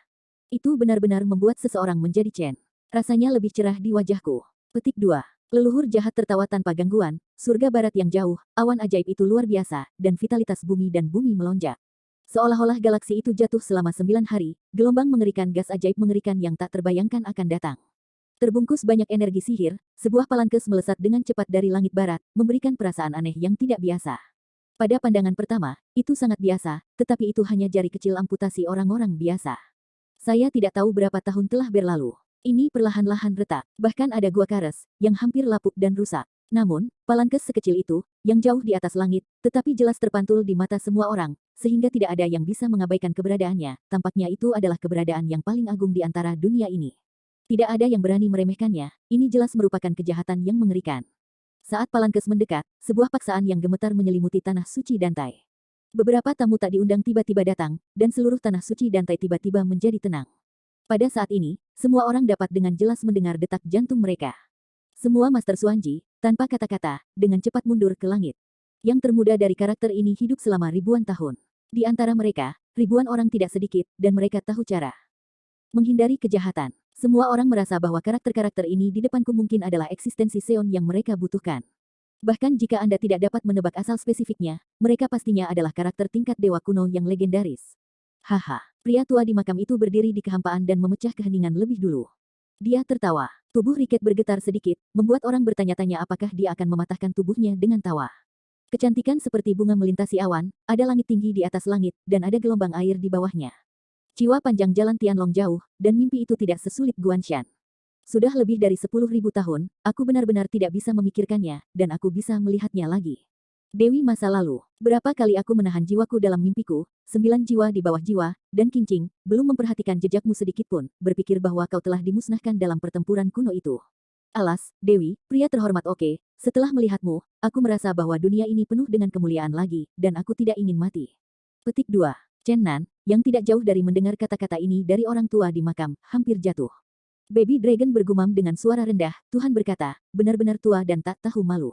Itu benar-benar membuat seseorang menjadi Chen. Rasanya lebih cerah di wajahku. Petik 2. Leluhur jahat tertawa tanpa gangguan, surga barat yang jauh, awan ajaib itu luar biasa, dan vitalitas bumi dan bumi melonjak. Seolah-olah galaksi itu jatuh selama 9 hari, gelombang mengerikan gas ajaib mengerikan yang tak terbayangkan akan datang. Terbungkus banyak energi sihir, sebuah palankes melesat dengan cepat dari langit barat, memberikan perasaan aneh yang tidak biasa. Pada pandangan pertama, itu sangat biasa, tetapi itu hanya jari kecil amputasi orang-orang biasa. Saya tidak tahu berapa tahun telah berlalu. Ini perlahan-lahan retak, bahkan ada gua Kares, yang hampir lapuk dan rusak. Namun, palankes sekecil itu, yang jauh di atas langit, tetapi jelas terpantul di mata semua orang, sehingga tidak ada yang bisa mengabaikan keberadaannya, tampaknya itu adalah keberadaan yang paling agung di antara dunia ini. Tidak ada yang berani meremehkannya, ini jelas merupakan kejahatan yang mengerikan. Saat palankes mendekat, sebuah paksaan yang gemetar menyelimuti tanah suci Dantai. Beberapa tamu tak diundang tiba-tiba datang, dan seluruh tanah suci Dantai tiba-tiba menjadi tenang. Pada saat ini, semua orang dapat dengan jelas mendengar detak jantung mereka. Semua Master Xuanji, tanpa kata-kata, dengan cepat mundur ke langit. Yang termuda dari karakter ini hidup selama ribuan tahun. Di antara mereka, ribuan orang tidak sedikit, dan mereka tahu cara menghindari kejahatan. Semua orang merasa bahwa karakter-karakter ini di depanku mungkin adalah eksistensi Seon yang mereka butuhkan. Bahkan jika Anda tidak dapat menebak asal spesifiknya, mereka pastinya adalah karakter tingkat dewa kuno yang legendaris. Haha, pria tua di makam itu berdiri di kehampaan dan memecah keheningan lebih dulu. Dia tertawa. Tubuh Riket bergetar sedikit, membuat orang bertanya-tanya apakah dia akan mematahkan tubuhnya dengan tawa. Kecantikan seperti bunga melintasi awan, ada langit tinggi di atas langit, dan ada gelombang air di bawahnya. Jiwa panjang jalan Tianlong jauh, dan mimpi itu tidak sesulit Guanshan. Sudah lebih dari 10.000 tahun, aku benar-benar tidak bisa memikirkannya, dan aku bisa melihatnya lagi. Dewi masa lalu, berapa kali aku menahan jiwaku dalam mimpiku, 9 jiwa di bawah jiwa, dan Kincing, belum memperhatikan jejakmu sedikitpun, berpikir bahwa kau telah dimusnahkan dalam pertempuran kuno itu. Alas, Dewi, pria terhormat oke, setelah melihatmu, aku merasa bahwa dunia ini penuh dengan kemuliaan lagi, dan aku tidak ingin mati. Petik 2. Chen Nan, yang tidak jauh dari mendengar kata-kata ini dari orang tua di makam, hampir jatuh. Baby Dragon bergumam dengan suara rendah, Tuhan berkata, benar-benar tua dan tak tahu malu.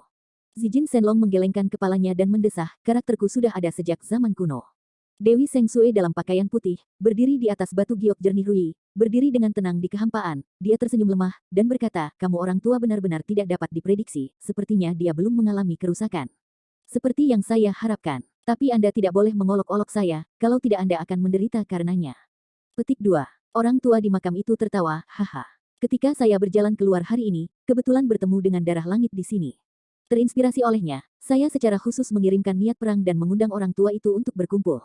Zijin Shenlong menggelengkan kepalanya dan mendesah, karakterku sudah ada sejak zaman kuno. Dewi Seng Sue dalam pakaian putih, berdiri di atas batu giok jernih Rui, berdiri dengan tenang di kehampaan, dia tersenyum lemah, dan berkata, kamu orang tua benar-benar tidak dapat diprediksi, sepertinya dia belum mengalami kerusakan. Seperti yang saya harapkan, tapi Anda tidak boleh mengolok-olok saya, kalau tidak Anda akan menderita karenanya. Petik 2. Orang tua di makam itu tertawa, haha. Ketika saya berjalan keluar hari ini, kebetulan bertemu dengan darah langit di sini. Terinspirasi olehnya, saya secara khusus mengirimkan niat perang dan mengundang orang tua itu untuk berkumpul.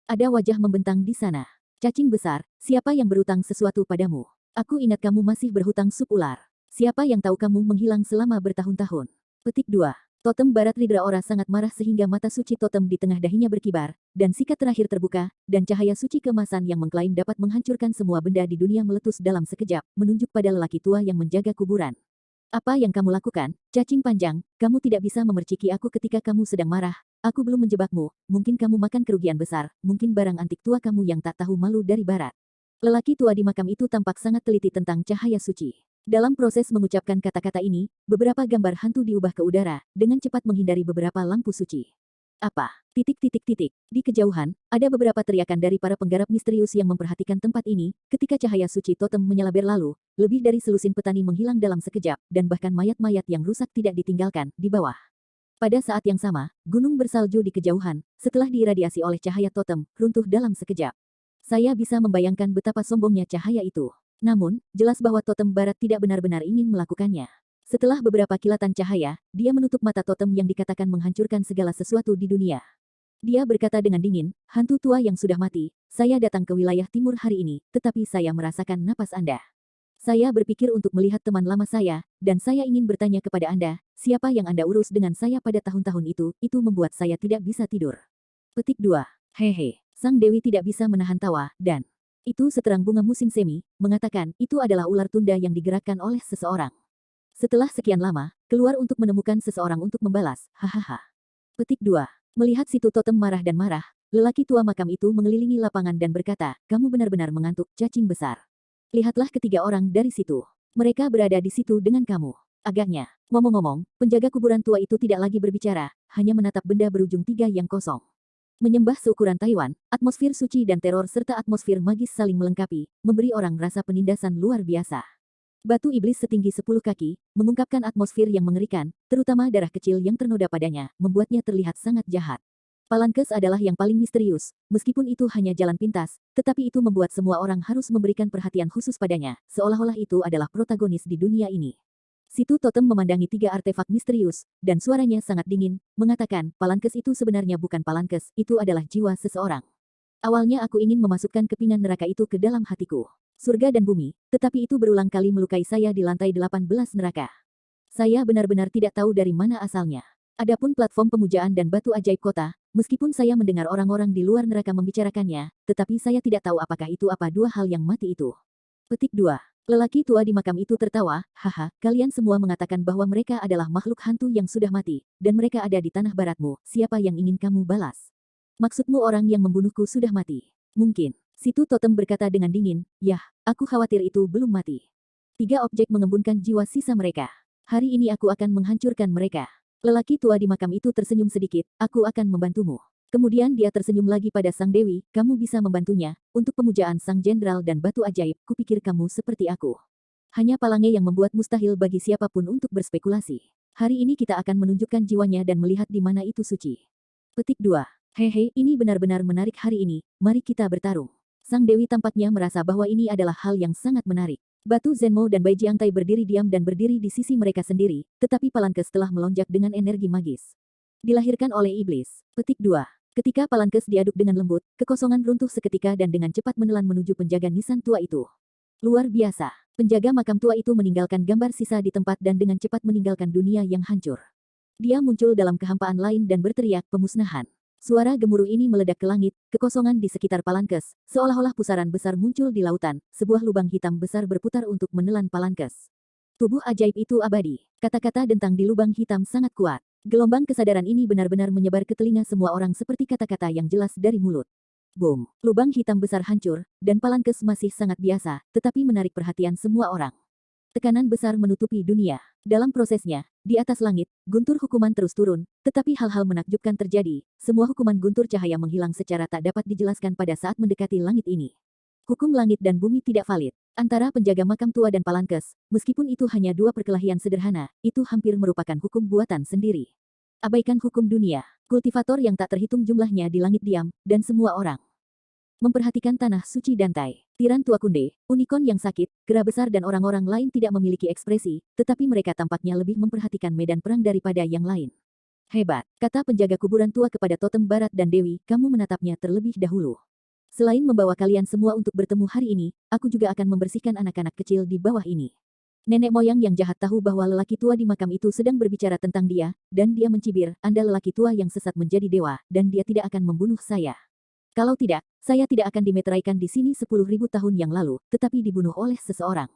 Ada wajah membentang di sana. Cacing besar, siapa yang berutang sesuatu padamu? Aku ingat kamu masih berhutang sup ular. Siapa yang tahu kamu menghilang selama bertahun-tahun? Petik 2. Totem Barat Ridra Ora sangat marah sehingga mata suci totem di tengah dahinya berkibar, dan sikat terakhir terbuka, dan cahaya suci keemasan yang mengklaim dapat menghancurkan semua benda di dunia meletus dalam sekejap, menunjuk pada lelaki tua yang menjaga kuburan. Apa yang kamu lakukan, cacing panjang? Kamu tidak bisa memerciki aku ketika kamu sedang marah. Aku belum menjebakmu, mungkin kamu makan kerugian besar, mungkin barang antik tua kamu yang tak tahu malu dari barat. Lelaki tua di makam itu tampak sangat teliti tentang cahaya suci. Dalam proses mengucapkan kata-kata ini, beberapa gambar hantu diubah ke udara, dengan cepat menghindari beberapa lampu suci. Apa? Titik titik titik. Di kejauhan, ada beberapa teriakan dari para penggarap misterius yang memperhatikan tempat ini, ketika cahaya suci totem menyalaber lalu, lebih dari selusin petani menghilang dalam sekejap, dan bahkan mayat-mayat yang rusak tidak ditinggalkan, di bawah. Pada saat yang sama, gunung bersalju di kejauhan, setelah diiradiasi oleh cahaya totem, runtuh dalam sekejap. Saya bisa membayangkan betapa sombongnya cahaya itu. Namun, jelas bahwa totem barat tidak benar-benar ingin melakukannya. Setelah beberapa kilatan cahaya, dia menutup mata totem yang dikatakan menghancurkan segala sesuatu di dunia. Dia berkata dengan dingin, hantu tua yang sudah mati, saya datang ke wilayah timur hari ini, tetapi saya merasakan napas Anda. Saya berpikir untuk melihat teman lama saya, dan saya ingin bertanya kepada Anda, siapa yang Anda urus dengan saya pada tahun-tahun itu membuat saya tidak bisa tidur. Petik 2. Hehe, sang dewi tidak bisa menahan tawa, dan itu seterang bunga musim semi, mengatakan itu adalah ular tunda yang digerakkan oleh seseorang. Setelah sekian lama, keluar untuk menemukan seseorang untuk membalas, hahaha. Petik 2. Melihat situ totem marah dan marah, lelaki tua makam itu mengelilingi lapangan dan berkata, kamu benar-benar mengantuk, cacing besar. Lihatlah ketiga orang dari situ. Mereka berada di situ dengan kamu. Agaknya, ngomong-ngomong, penjaga kuburan tua itu tidak lagi berbicara, hanya menatap benda berujung 3 yang kosong. Menyembah seukuran Taiwan, atmosfer suci dan teror serta atmosfer magis saling melengkapi, memberi orang rasa penindasan luar biasa. Batu iblis setinggi 10 kaki, mengungkapkan atmosfer yang mengerikan, terutama darah kecil yang ternoda padanya, membuatnya terlihat sangat jahat. Palankes adalah yang paling misterius, meskipun itu hanya jalan pintas, tetapi itu membuat semua orang harus memberikan perhatian khusus padanya, seolah-olah itu adalah protagonis di dunia ini. Situ totem memandangi 3 artefak misterius, dan suaranya sangat dingin, mengatakan, Palankes itu sebenarnya bukan Palankes, itu adalah jiwa seseorang. Awalnya aku ingin memasukkan kepingan neraka itu ke dalam hatiku. Surga dan bumi, tetapi itu berulang kali melukai saya di lantai 18 neraka. Saya benar-benar tidak tahu dari mana asalnya. Adapun platform pemujaan dan batu ajaib kota, meskipun saya mendengar orang-orang di luar neraka membicarakannya, tetapi saya tidak tahu apakah itu apa 2 hal yang mati itu. Petik 2. Lelaki tua di makam itu tertawa, haha, kalian semua mengatakan bahwa mereka adalah makhluk hantu yang sudah mati, dan mereka ada di tanah baratmu, siapa yang ingin kamu balas? Maksudmu orang yang membunuhku sudah mati? Mungkin. Situ totem berkata dengan dingin, yah, aku khawatir itu belum mati. 3 objek mengembunkan jiwa sisa mereka. Hari ini aku akan menghancurkan mereka. Lelaki tua di makam itu tersenyum sedikit, aku akan membantumu. Kemudian dia tersenyum lagi pada sang dewi, kamu bisa membantunya, untuk pemujaan sang jenderal dan batu ajaib, kupikir kamu seperti aku. Hanya Palange yang membuat mustahil bagi siapapun untuk berspekulasi. Hari ini kita akan menunjukkan jiwanya dan melihat di mana itu suci. Petik 2. Hehe, ini benar-benar menarik hari ini, mari kita bertarung. Sang dewi tampaknya merasa bahwa ini adalah hal yang sangat menarik. Batu Zenmo dan Bai Jiangtai berdiri diam dan berdiri di sisi mereka sendiri, tetapi Palankes telah melonjak dengan energi magis. Dilahirkan oleh iblis. Petik 2. Ketika Palankes diaduk dengan lembut, kekosongan runtuh seketika dan dengan cepat menelan menuju penjaga nisan tua itu. Luar biasa. Penjaga makam tua itu meninggalkan gambar sisa di tempat dan dengan cepat meninggalkan dunia yang hancur. Dia muncul dalam kehampaan lain dan berteriak pemusnahan. Suara gemuruh ini meledak ke langit, kekosongan di sekitar Palankes, seolah-olah pusaran besar muncul di lautan, sebuah lubang hitam besar berputar untuk menelan Palankes. Tubuh ajaib itu abadi. Kata-kata dentang di lubang hitam sangat kuat. Gelombang kesadaran ini benar-benar menyebar ke telinga semua orang seperti kata-kata yang jelas dari mulut. Boom! Lubang hitam besar hancur, dan Palankes masih sangat biasa, tetapi menarik perhatian semua orang. Tekanan besar menutupi dunia. Dalam prosesnya, di atas langit, guntur hukuman terus turun, tetapi hal-hal menakjubkan terjadi. Semua hukuman guntur cahaya menghilang secara tak dapat dijelaskan pada saat mendekati langit ini. Hukum langit dan bumi tidak valid. Antara penjaga makam tua dan Palankes, meskipun itu hanya 2 perkelahian sederhana, itu hampir merupakan hukum buatan sendiri. Abaikan hukum dunia. Kultivator yang tak terhitung jumlahnya di langit diam, dan semua orang memperhatikan tanah suci Dantai. Tiran tua kunde, unicorn yang sakit, kera besar dan orang-orang lain tidak memiliki ekspresi, tetapi mereka tampaknya lebih memperhatikan medan perang daripada yang lain. Hebat, kata penjaga kuburan tua kepada totem barat dan dewi, kamu menatapnya terlebih dahulu. Selain membawa kalian semua untuk bertemu hari ini, aku juga akan membersihkan anak-anak kecil di bawah ini. Nenek moyang yang jahat tahu bahwa lelaki tua di makam itu sedang berbicara tentang dia, dan dia mencibir, Anda lelaki tua yang sesat menjadi dewa, dan dia tidak akan membunuh saya. Kalau tidak, saya tidak akan dimeteraikan di sini 10.000 tahun yang lalu, tetapi dibunuh oleh seseorang.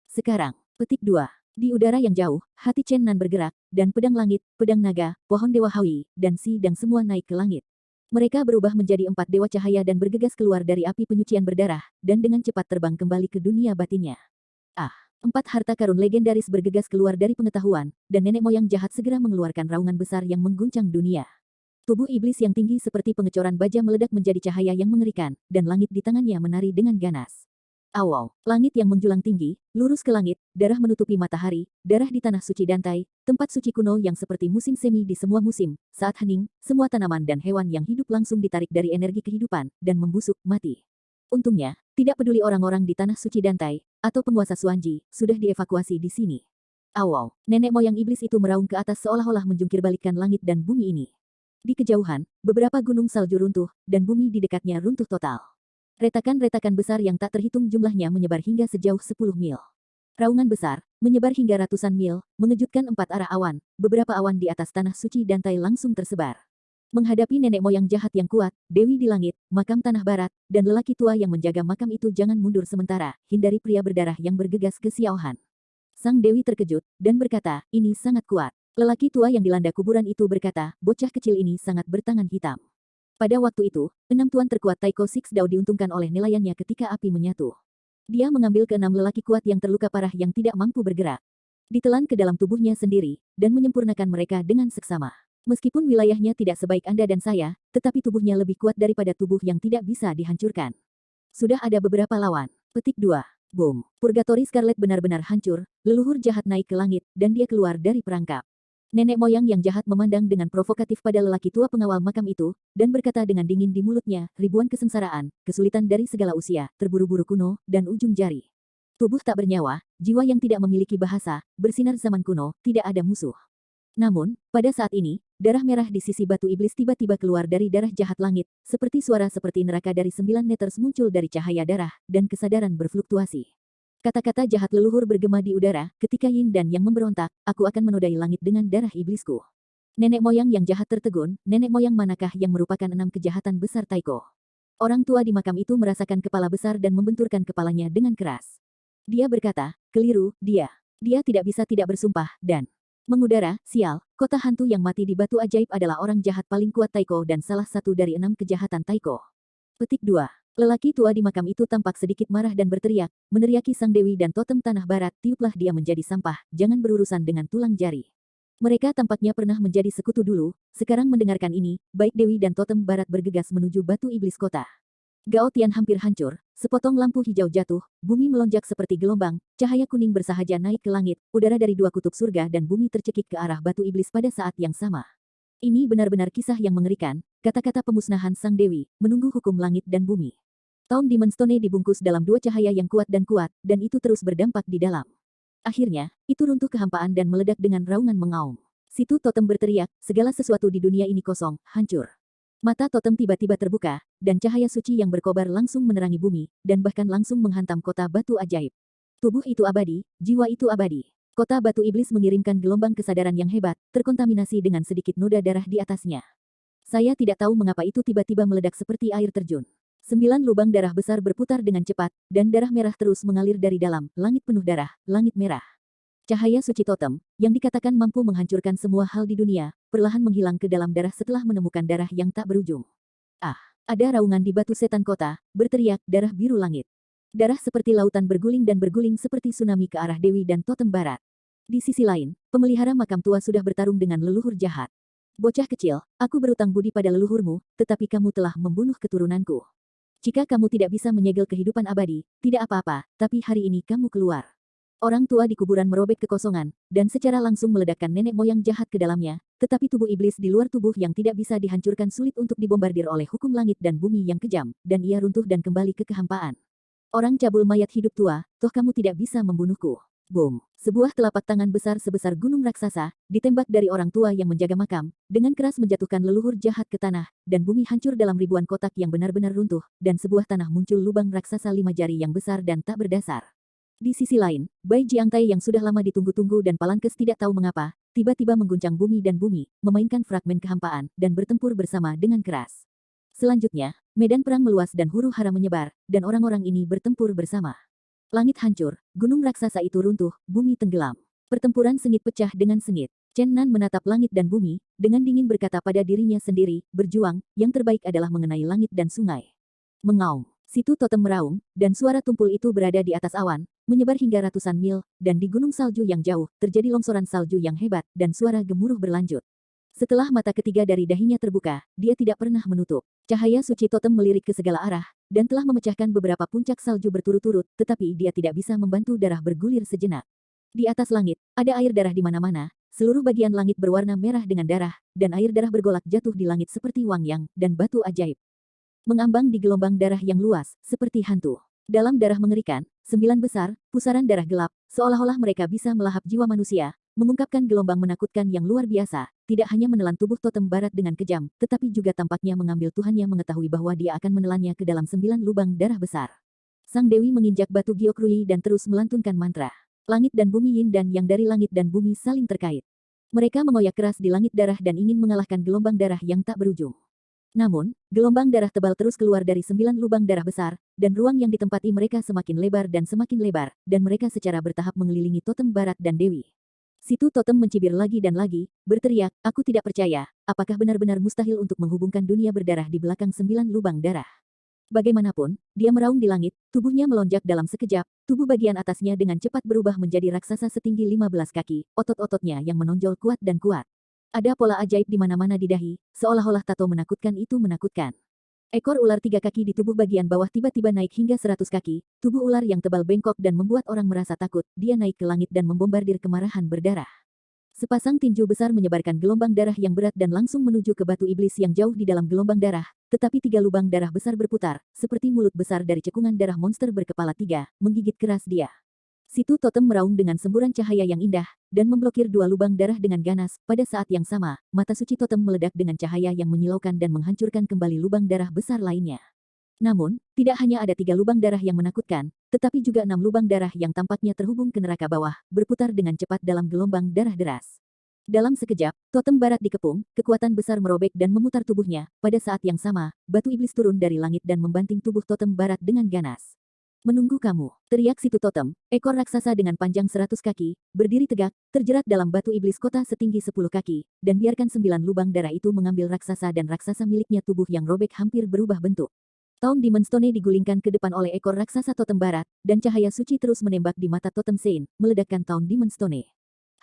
Sekarang, petik 2. Di udara yang jauh, hati Chen Nan bergerak, dan pedang langit, pedang naga, pohon dewa Hawi, dan Si dan semua naik ke langit. Mereka berubah menjadi 4 dewa cahaya dan bergegas keluar dari api penyucian berdarah, dan dengan cepat terbang kembali ke dunia batinnya. 4 harta karun legendaris bergegas keluar dari pengetahuan, dan nenek moyang jahat segera mengeluarkan raungan besar yang mengguncang dunia. Tubuh iblis yang tinggi seperti pengecoran baja meledak menjadi cahaya yang mengerikan, dan langit di tangannya menari dengan ganas. Awau, langit yang menjulang tinggi, lurus ke langit, darah menutupi matahari, darah di tanah suci Dantai, tempat suci kuno yang seperti musim semi di semua musim. Saat hening, semua tanaman dan hewan yang hidup langsung ditarik dari energi kehidupan, dan membusuk, mati. Untungnya, tidak peduli orang-orang di tanah suci Dantai, atau penguasa Suanji, sudah dievakuasi di sini. Awau, nenek moyang iblis itu meraung ke atas seolah-olah menjungkirbalikkan langit dan bumi ini. Di kejauhan, beberapa gunung salju runtuh, dan bumi di dekatnya runtuh total. Retakan-retakan besar yang tak terhitung jumlahnya menyebar hingga sejauh 10 mil. Raungan besar, menyebar hingga ratusan mil, mengejutkan 4 arah awan, beberapa awan di atas tanah suci Dantai langsung tersebar. Menghadapi nenek moyang jahat yang kuat, Dewi di langit, makam tanah barat, dan lelaki tua yang menjaga makam itu jangan mundur sementara, hindari pria berdarah yang bergegas ke Xiaohan. Sang Dewi terkejut, dan berkata, ini sangat kuat. Lelaki tua yang dilanda kuburan itu berkata, bocah kecil ini sangat bertangan hitam. Pada waktu itu, 6 tuan terkuat Taiko Six Dao diuntungkan oleh nelayannya ketika api menyatu. Dia mengambil ke-6 lelaki kuat yang terluka parah yang tidak mampu bergerak. Ditelan ke dalam tubuhnya sendiri, dan menyempurnakan mereka dengan seksama. Meskipun wilayahnya tidak sebaik Anda dan saya, tetapi tubuhnya lebih kuat daripada tubuh yang tidak bisa dihancurkan. Sudah ada beberapa lawan. Petik 2. Boom. Purgatory Scarlet benar-benar hancur, leluhur jahat naik ke langit, dan dia keluar dari perangkap. Nenek moyang yang jahat memandang dengan provokatif pada lelaki tua pengawal makam itu, dan berkata dengan dingin di mulutnya, ribuan kesengsaraan, kesulitan dari segala usia, terburu-buru kuno, dan ujung jari. Tubuh tak bernyawa, jiwa yang tidak memiliki bahasa, bersinar zaman kuno, tidak ada musuh. Namun, pada saat ini, darah merah di sisi batu iblis tiba-tiba keluar dari darah jahat langit, seperti suara seperti neraka dari 9 meters muncul dari cahaya darah, dan kesadaran berfluktuasi. Kata-kata jahat leluhur bergema di udara, ketika Yin dan Yang memberontak, aku akan menodai langit dengan darah iblisku. Nenek moyang yang jahat tertegun, nenek moyang manakah yang merupakan 6 kejahatan besar Taiko? Orang tua di makam itu merasakan kepala besar dan membenturkan kepalanya dengan keras. Dia berkata, keliru, dia tidak bisa tidak bersumpah, dan mengudara, sial, kota hantu yang mati di batu ajaib adalah orang jahat paling kuat Taiko dan salah satu dari 6 kejahatan Taiko. Petik 2. Lelaki tua di makam itu tampak sedikit marah dan berteriak, meneriaki sang dewi dan totem tanah barat, tiuplah dia menjadi sampah, jangan berurusan dengan tulang jari. Mereka tampaknya pernah menjadi sekutu dulu, sekarang mendengarkan ini, baik dewi dan totem barat bergegas menuju batu iblis kota. Gao Tian hampir hancur, sepotong lampu hijau jatuh, bumi melonjak seperti gelombang, cahaya kuning bersahaja naik ke langit, udara dari 2 kutub surga dan bumi tercekik ke arah batu iblis pada saat yang sama. Ini benar-benar kisah yang mengerikan, kata-kata pemusnahan sang dewi, menunggu hukum langit dan bumi. Tahun Demon Stone dibungkus dalam 2 cahaya yang kuat, dan itu terus berdampak di dalam. Akhirnya, itu runtuh kehampaan dan meledak dengan raungan mengaum. Situ totem berteriak, segala sesuatu di dunia ini kosong, hancur. Mata totem tiba-tiba terbuka, dan cahaya suci yang berkobar langsung menerangi bumi, dan bahkan langsung menghantam kota batu ajaib. Tubuh itu abadi, jiwa itu abadi. Kota batu iblis mengirimkan gelombang kesadaran yang hebat, terkontaminasi dengan sedikit noda darah di atasnya. Saya tidak tahu mengapa itu tiba-tiba meledak seperti air terjun. 9 lubang darah besar berputar dengan cepat, dan darah merah terus mengalir dari dalam, langit penuh darah, langit merah. Cahaya suci totem, yang dikatakan mampu menghancurkan semua hal di dunia, perlahan menghilang ke dalam darah setelah menemukan darah yang tak berujung. Ah, ada raungan di batu setan kota, berteriak, darah biru langit. Darah seperti lautan berguling dan berguling seperti tsunami ke arah dewi dan totem barat. Di sisi lain, pemelihara makam tua sudah bertarung dengan leluhur jahat. Bocah kecil, aku berutang budi pada leluhurmu, tetapi kamu telah membunuh keturunanku. Jika kamu tidak bisa menyegel kehidupan abadi, tidak apa-apa, tapi hari ini kamu keluar. Orang tua di kuburan merobek kekosongan, dan secara langsung meledakkan nenek moyang jahat ke dalamnya, tetapi tubuh iblis di luar tubuh yang tidak bisa dihancurkan sulit untuk dibombardir oleh hukum langit dan bumi yang kejam, dan ia runtuh dan kembali ke kehampaan. Orang cabul mayat hidup tua, toh kamu tidak bisa membunuhku. Boom! Sebuah telapak tangan besar sebesar gunung raksasa, ditembak dari orang tua yang menjaga makam, dengan keras menjatuhkan leluhur jahat ke tanah, dan bumi hancur dalam ribuan kotak yang benar-benar runtuh, dan sebuah tanah muncul lubang raksasa 5 jari yang besar dan tak berdasar. Di sisi lain, Bai Jiangtai yang sudah lama ditunggu-tunggu dan Palankes tidak tahu mengapa, tiba-tiba mengguncang bumi dan bumi, memainkan fragmen kehampaan, dan bertempur bersama dengan keras. Selanjutnya, medan perang meluas dan huru-hara menyebar, dan orang-orang ini bertempur bersama. Langit hancur, gunung raksasa itu runtuh, bumi tenggelam. Pertempuran sengit pecah dengan sengit. Chen Nan menatap langit dan bumi, dengan dingin berkata pada dirinya sendiri, berjuang, yang terbaik adalah mengenai langit dan sungai. Mengaum. Situ totem meraung, dan suara tumpul itu berada di atas awan, menyebar hingga ratusan mil, dan di gunung salju yang jauh, terjadi longsoran salju yang hebat, dan suara gemuruh berlanjut. Setelah mata ketiga dari dahinya terbuka, dia tidak pernah menutup. Cahaya suci totem melirik ke segala arah, dan telah memecahkan beberapa puncak salju berturut-turut, tetapi dia tidak bisa membantu darah bergulir sejenak. Di atas langit, ada air darah di mana-mana, seluruh bagian langit berwarna merah dengan darah, dan air darah bergolak jatuh di langit seperti wangyang, dan batu ajaib. Mengambang di gelombang darah yang luas, seperti hantu. Dalam darah mengerikan, 9 besar, pusaran darah gelap, seolah-olah mereka bisa melahap jiwa manusia, mengungkapkan gelombang menakutkan yang luar biasa, tidak hanya menelan tubuh totem barat dengan kejam, tetapi juga tampaknya mengambil Tuhannya mengetahui bahwa dia akan menelannya ke dalam 9 lubang darah besar. Sang Dewi menginjak batu Gyokrui dan terus melantunkan mantra. Langit dan bumi yin dan yang dari langit dan bumi saling terkait. Mereka mengoyak keras di langit darah dan ingin mengalahkan gelombang darah yang tak berujung. Namun, gelombang darah tebal terus keluar dari 9 lubang darah besar, dan ruang yang ditempati mereka semakin lebar, dan mereka secara bertahap mengelilingi totem barat dan Dewi. Situ totem mencibir lagi dan lagi, berteriak, aku tidak percaya, apakah benar-benar mustahil untuk menghubungkan dunia berdarah di belakang 9 lubang darah. Bagaimanapun, dia meraung di langit, tubuhnya melonjak dalam sekejap, tubuh bagian atasnya dengan cepat berubah menjadi raksasa setinggi 15 kaki, otot-ototnya yang menonjol kuat dan kuat. Ada pola ajaib di mana-mana di dahi, seolah-olah tato menakutkan itu menakutkan. Ekor ular 3 kaki di tubuh bagian bawah tiba-tiba naik hingga 100 kaki, tubuh ular yang tebal bengkok dan membuat orang merasa takut, dia naik ke langit dan membombardir kemarahan berdarah. Sepasang tinju besar menyebarkan gelombang darah yang berat dan langsung menuju ke batu iblis yang jauh di dalam gelombang darah, tetapi 3 lubang darah besar berputar, seperti mulut besar dari cekungan darah monster berkepala 3, menggigit keras dia. Situ totem meraung dengan semburan cahaya yang indah, dan memblokir 2 lubang darah dengan ganas. Pada saat yang sama, mata suci totem meledak dengan cahaya yang menyilaukan dan menghancurkan kembali lubang darah besar lainnya. Namun, tidak hanya ada 3 lubang darah yang menakutkan, tetapi juga 6 lubang darah yang tampaknya terhubung ke neraka bawah, berputar dengan cepat dalam gelombang darah deras. Dalam sekejap, totem barat dikepung, kekuatan besar merobek dan memutar tubuhnya. Pada saat yang sama, batu iblis turun dari langit dan membanting tubuh totem barat dengan ganas. Menunggu kamu, teriak situ totem, ekor raksasa dengan panjang 100 kaki, berdiri tegak, terjerat dalam batu iblis kota setinggi 10 kaki, dan biarkan 9 lubang darah itu mengambil raksasa dan raksasa miliknya tubuh yang robek hampir berubah bentuk. Taun Demon Stone digulingkan ke depan oleh ekor raksasa totem barat, dan cahaya suci terus menembak di mata totem Sein, meledakkan Taun Demon Stone.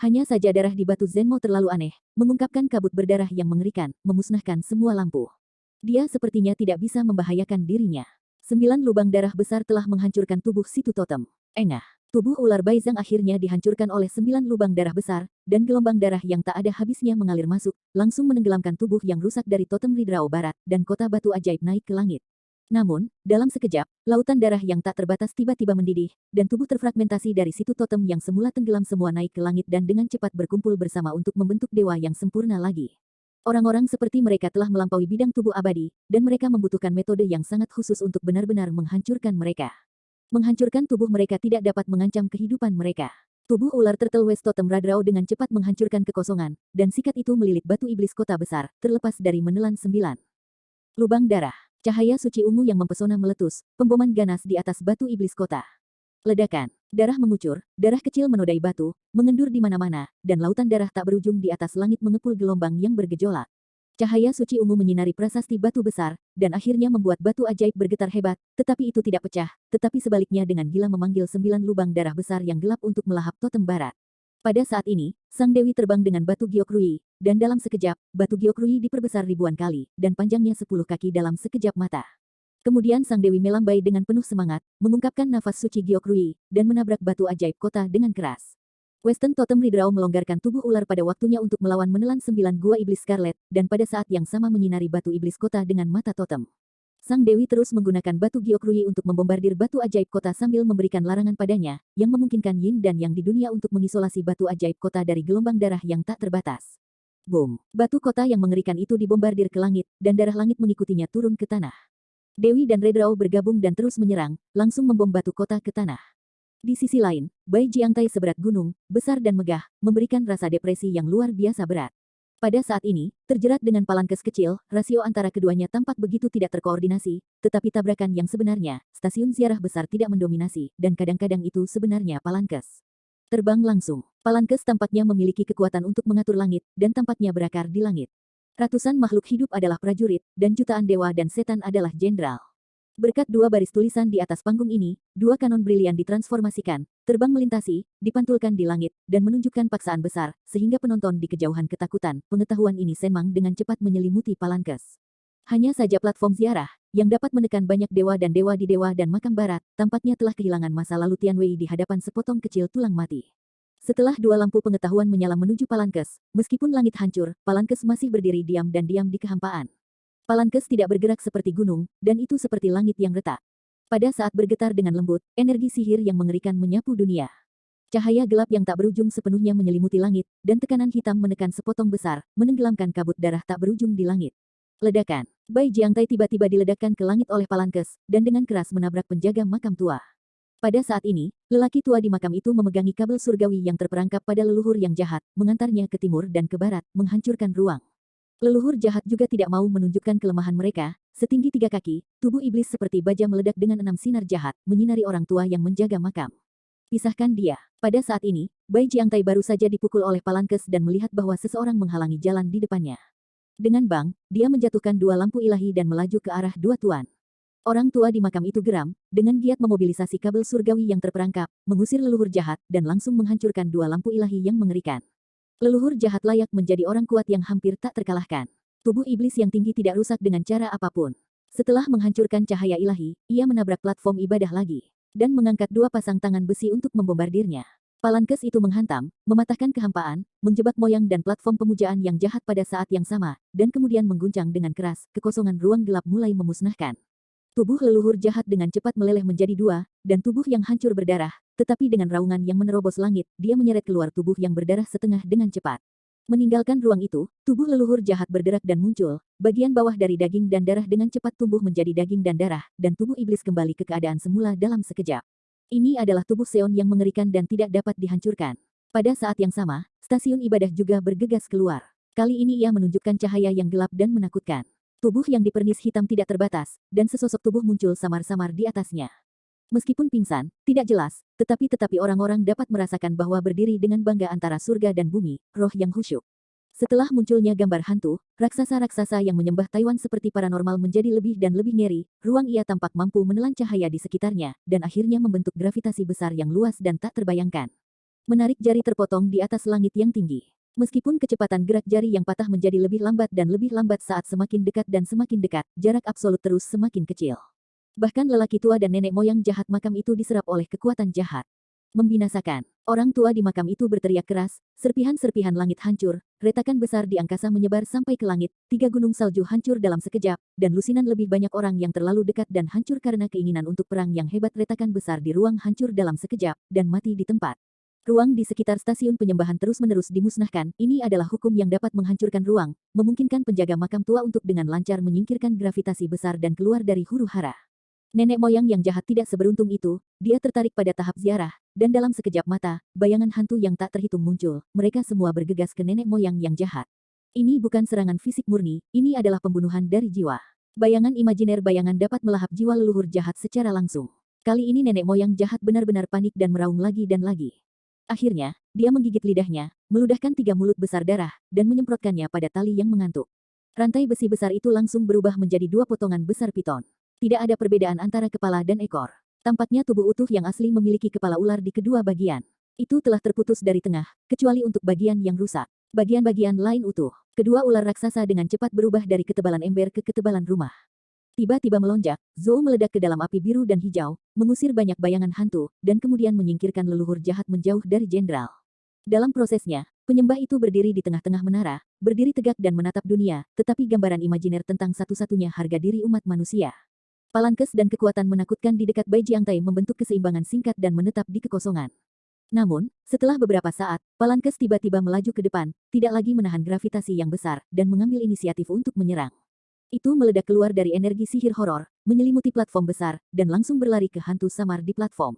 Hanya saja darah di batu Zenmo terlalu aneh, mengungkapkan kabut berdarah yang mengerikan, memusnahkan semua lampu. Dia sepertinya tidak bisa membahayakan dirinya. 9 lubang darah besar telah menghancurkan tubuh situ totem. Engah. Tubuh ular Baizang akhirnya dihancurkan oleh 9 lubang darah besar, dan gelombang darah yang tak ada habisnya mengalir masuk, langsung menenggelamkan tubuh yang rusak dari totem Ridrao Barat, dan kota batu ajaib naik ke langit. Namun, dalam sekejap, lautan darah yang tak terbatas tiba-tiba mendidih, dan tubuh terfragmentasi dari situ totem yang semula tenggelam semua naik ke langit dan dengan cepat berkumpul bersama untuk membentuk dewa yang sempurna lagi. Orang-orang seperti mereka telah melampaui bidang tubuh abadi, dan mereka membutuhkan metode yang sangat khusus untuk benar-benar menghancurkan mereka. Menghancurkan tubuh mereka tidak dapat mengancam kehidupan mereka. Tubuh ular Turtle West Totem Radrau dengan cepat menghancurkan kekosongan, dan sikat itu melilit batu iblis kota besar, terlepas dari menelan 9 lubang darah. Cahaya suci ungu yang mempesona meletus, pemboman ganas di atas batu iblis kota. Ledakan, darah mengucur, darah kecil menodai batu, mengendur di mana-mana, dan lautan darah tak berujung di atas langit mengepul gelombang yang bergejolak. Cahaya suci ungu menyinari prasasti batu besar, dan akhirnya membuat batu ajaib bergetar hebat, tetapi itu tidak pecah, tetapi sebaliknya dengan gila memanggil 9 lubang darah besar yang gelap untuk melahap totem barat. Pada saat ini, Sang Dewi terbang dengan batu Gyokrui, dan dalam sekejap, batu Gyokrui diperbesar ribuan kali, dan panjangnya 10 kaki dalam sekejap mata. Kemudian Sang Dewi melambai dengan penuh semangat, mengungkapkan nafas suci Gyokrui, dan menabrak batu ajaib kota dengan keras. Western Totem Ridrau melonggarkan tubuh ular pada waktunya untuk melawan menelan 9 gua iblis Scarlet, dan pada saat yang sama menyinari batu iblis kota dengan mata totem. Sang Dewi terus menggunakan batu Gyokrui untuk membombardir batu ajaib kota sambil memberikan larangan padanya, yang memungkinkan Yin dan Yang di dunia untuk mengisolasi batu ajaib kota dari gelombang darah yang tak terbatas. Boom! Batu kota yang mengerikan itu dibombardir ke langit, dan darah langit mengikutinya turun ke tanah. Dewi dan Redrau bergabung dan terus menyerang, langsung membom batu kota ke tanah. Di sisi lain, Bai Jiangtai seberat gunung, besar dan megah, memberikan rasa depresi yang luar biasa berat. Pada saat ini, terjerat dengan palankes kecil, rasio antara keduanya tampak begitu tidak terkoordinasi, tetapi tabrakan yang sebenarnya, stasiun ziarah besar tidak mendominasi, dan kadang-kadang itu sebenarnya palankes. Terbang langsung, palankes tampaknya memiliki kekuatan untuk mengatur langit, dan tampaknya berakar di langit. Ratusan makhluk hidup adalah prajurit, dan jutaan dewa dan setan adalah jenderal. Berkat dua baris tulisan di atas panggung ini, dua kanon brilian ditransformasikan, terbang melintasi, dipantulkan di langit, dan menunjukkan paksaan besar, sehingga penonton di kejauhan ketakutan. Pengetahuan ini Senmang dengan cepat menyelimuti Palankes. Hanya saja platform ziarah, yang dapat menekan banyak dewa dan dewa di dewa dan makam barat, tampaknya telah kehilangan masa lalu Tianwei di hadapan sepotong kecil tulang mati. Setelah dua lampu pengetahuan menyala menuju Palankes, meskipun langit hancur, Palankes masih berdiri diam dan diam di kehampaan. Palankes tidak bergerak seperti gunung, dan itu seperti langit yang retak. Pada saat bergetar dengan lembut, energi sihir yang mengerikan menyapu dunia. Cahaya gelap yang tak berujung sepenuhnya menyelimuti langit, dan tekanan hitam menekan sepotong besar, menenggelamkan kabut darah tak berujung di langit. Ledakan. Bai Jiangtai tiba-tiba diledakkan ke langit oleh Palankes, dan dengan keras menabrak penjaga makam tua. Pada saat ini, lelaki tua di makam itu memegangi kabel surgawi yang terperangkap pada leluhur yang jahat, mengantarnya ke timur dan ke barat, menghancurkan ruang. Leluhur jahat juga tidak mau menunjukkan kelemahan mereka, setinggi 3 kaki, tubuh iblis seperti baja meledak dengan 6 sinar jahat, menyinari orang tua yang menjaga makam. Pisahkan dia. Pada saat ini, Bai Jiangtai baru saja dipukul oleh Palankes dan melihat bahwa seseorang menghalangi jalan di depannya. Dengan bang, dia menjatuhkan dua lampu ilahi dan melaju ke arah dua tuan. Orang tua di makam itu geram, dengan giat memobilisasi kabel surgawi yang terperangkap, mengusir leluhur jahat, dan langsung menghancurkan dua lampu ilahi yang mengerikan. Leluhur jahat layak menjadi orang kuat yang hampir tak terkalahkan. Tubuh iblis yang tinggi tidak rusak dengan cara apapun. Setelah menghancurkan cahaya ilahi, ia menabrak platform ibadah lagi, dan mengangkat dua pasang tangan besi untuk membombardirnya. Palankes itu menghantam, mematahkan kehampaan, menjebak moyang dan platform pemujaan yang jahat pada saat yang sama, dan kemudian mengguncang dengan keras, kekosongan ruang gelap mulai memusnahkan. Tubuh leluhur jahat dengan cepat meleleh menjadi dua, dan tubuh yang hancur berdarah, tetapi dengan raungan yang menerobos langit, dia menyeret keluar tubuh yang berdarah setengah dengan cepat. Meninggalkan ruang itu, tubuh leluhur jahat berderak dan muncul, bagian bawah dari daging dan darah dengan cepat tumbuh menjadi daging dan darah, dan tubuh iblis kembali ke keadaan semula dalam sekejap. Ini adalah tubuh Seon yang mengerikan dan tidak dapat dihancurkan. Pada saat yang sama, stasiun ibadah juga bergegas keluar. Kali ini ia menunjukkan cahaya yang gelap dan menakutkan. Tubuh yang dipernis hitam tidak terbatas, dan sesosok tubuh muncul samar-samar di atasnya. Meskipun pingsan, tidak jelas, tetapi orang-orang dapat merasakan bahwa berdiri dengan bangga antara surga dan bumi, roh yang khusyuk. Setelah munculnya gambar hantu, raksasa-raksasa yang menyembah Taiwan seperti paranormal menjadi lebih dan lebih ngeri, ruang ia tampak mampu menelan cahaya di sekitarnya, dan akhirnya membentuk gravitasi besar yang luas dan tak terbayangkan. Menarik jari terpotong di atas langit yang tinggi. Meskipun kecepatan gerak jari yang patah menjadi lebih lambat dan lebih lambat saat semakin dekat dan semakin dekat, jarak absolut terus semakin kecil. Bahkan lelaki tua dan nenek moyang jahat makam itu diserap oleh kekuatan jahat. Membinasakan. Orang tua di makam itu berteriak keras, serpihan-serpihan langit hancur, retakan besar di angkasa menyebar sampai ke langit, 3 gunung salju hancur dalam sekejap, dan lusinan lebih banyak orang yang terlalu dekat dan hancur karena keinginan untuk perang yang hebat. Retakan besar di ruang hancur dalam sekejap, dan mati di tempat. Ruang di sekitar stasiun penyembahan terus-menerus dimusnahkan. Ini adalah hukum yang dapat menghancurkan ruang, memungkinkan penjaga makam tua untuk dengan lancar menyingkirkan gravitasi besar dan keluar dari huru hara. Nenek moyang yang jahat tidak seberuntung itu, dia tertarik pada tahap ziarah, dan dalam sekejap mata, bayangan hantu yang tak terhitung muncul. Mereka semua bergegas ke nenek moyang yang jahat. Ini bukan serangan fisik murni, ini adalah pembunuhan dari jiwa. Bayangan imajiner bayangan dapat melahap jiwa leluhur jahat secara langsung. Kali ini nenek moyang jahat benar-benar panik dan meraung lagi dan lagi. Akhirnya, dia menggigit lidahnya, meludahkan 3 mulut besar darah, dan menyemprotkannya pada tali yang mengantuk. Rantai besi besar itu langsung berubah menjadi 2 potongan besar piton. Tidak ada perbedaan antara kepala dan ekor. Tampaknya tubuh utuh yang asli memiliki kepala ular di kedua bagian. Itu telah terputus dari tengah, kecuali untuk bagian yang rusak. Bagian-bagian lain utuh. Kedua ular raksasa dengan cepat berubah dari ketebalan ember ke ketebalan rumah. Tiba-tiba melonjak, Zou meledak ke dalam api biru dan hijau, mengusir banyak bayangan hantu, dan kemudian menyingkirkan leluhur jahat menjauh dari jenderal. Dalam prosesnya, penyembah itu berdiri di tengah-tengah menara, berdiri tegak dan menatap dunia, tetapi gambaran imajiner tentang satu-satunya harga diri umat manusia. Palankes dan kekuatan menakutkan di dekat Bai Jiangtai membentuk keseimbangan singkat dan menetap di kekosongan. Namun, setelah beberapa saat, Palankes tiba-tiba melaju ke depan, tidak lagi menahan gravitasi yang besar, dan mengambil inisiatif untuk menyerang. Itu meledak keluar dari energi sihir horor, menyelimuti platform besar, dan langsung berlari ke hantu samar di platform.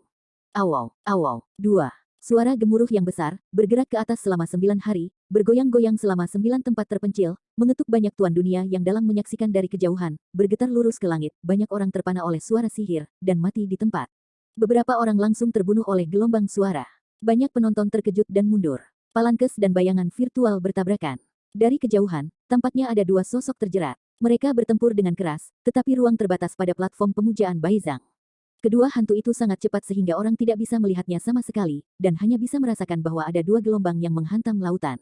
Awau, awau, 2. Suara gemuruh yang besar, bergerak ke atas selama 9 hari, bergoyang-goyang selama 9 tempat terpencil, mengetuk banyak tuan dunia yang dalam menyaksikan dari kejauhan, bergetar lurus ke langit, banyak orang terpana oleh suara sihir, dan mati di tempat. Beberapa orang langsung terbunuh oleh gelombang suara. Banyak penonton terkejut dan mundur. Palankes dan bayangan virtual bertabrakan. Dari kejauhan, tampaknya ada 2 sosok terjerat. Mereka bertempur dengan keras, tetapi ruang terbatas pada platform pemujaan Baizang. Kedua hantu itu sangat cepat sehingga orang tidak bisa melihatnya sama sekali, dan hanya bisa merasakan bahwa ada dua gelombang yang menghantam lautan.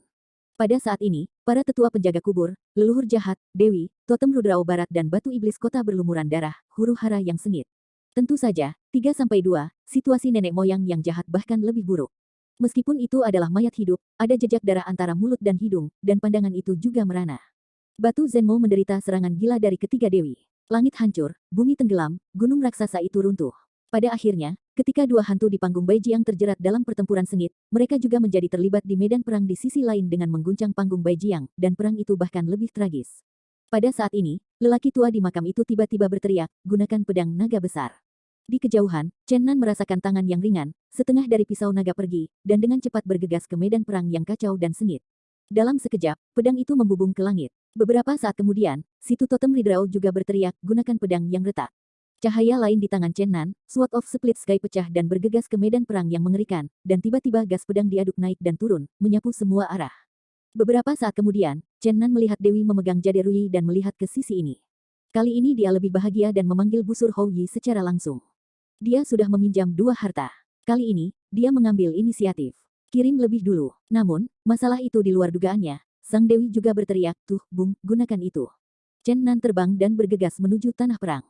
Pada saat ini, para tetua penjaga kubur, leluhur jahat, dewi, totem Rudrao Barat dan batu iblis kota berlumuran darah, huru-hara yang sengit. Tentu saja, 3-2, situasi nenek moyang yang jahat bahkan lebih buruk. Meskipun itu adalah mayat hidup, ada jejak darah antara mulut dan hidung, dan pandangan itu juga merana. Batu Zenmo menderita serangan gila dari ketiga dewi. Langit hancur, bumi tenggelam, gunung raksasa itu runtuh. Pada akhirnya, ketika dua hantu di panggung Baijiang terjerat dalam pertempuran sengit, mereka juga menjadi terlibat di medan perang di sisi lain dengan mengguncang panggung Baijiang, dan perang itu bahkan lebih tragis. Pada saat ini, lelaki tua di makam itu tiba-tiba berteriak, gunakan pedang naga besar. Di kejauhan, Chen Nan merasakan tangan yang ringan, setengah dari pisau naga pergi, dan dengan cepat bergegas ke medan perang yang kacau dan sengit. Dalam sekejap, pedang itu membubung ke langit. Beberapa saat kemudian, Situ Totem Ridrao juga berteriak, gunakan pedang yang retak. Cahaya lain di tangan Chen Nan, Sword of Split Sky pecah dan bergegas ke medan perang yang mengerikan, dan tiba-tiba gas pedang diaduk naik dan turun, menyapu semua arah. Beberapa saat kemudian, Chen Nan melihat Dewi memegang jade Rui dan melihat ke sisi ini. Kali ini dia lebih bahagia dan memanggil busur Hou Yi secara langsung. Dia sudah meminjam dua harta. Kali ini, dia mengambil inisiatif. Kirim lebih dulu. Namun, masalah itu di luar dugaannya. Sang Dewi juga berteriak, tuh, Bung, gunakan itu. Chen Nan terbang dan bergegas menuju tanah perang.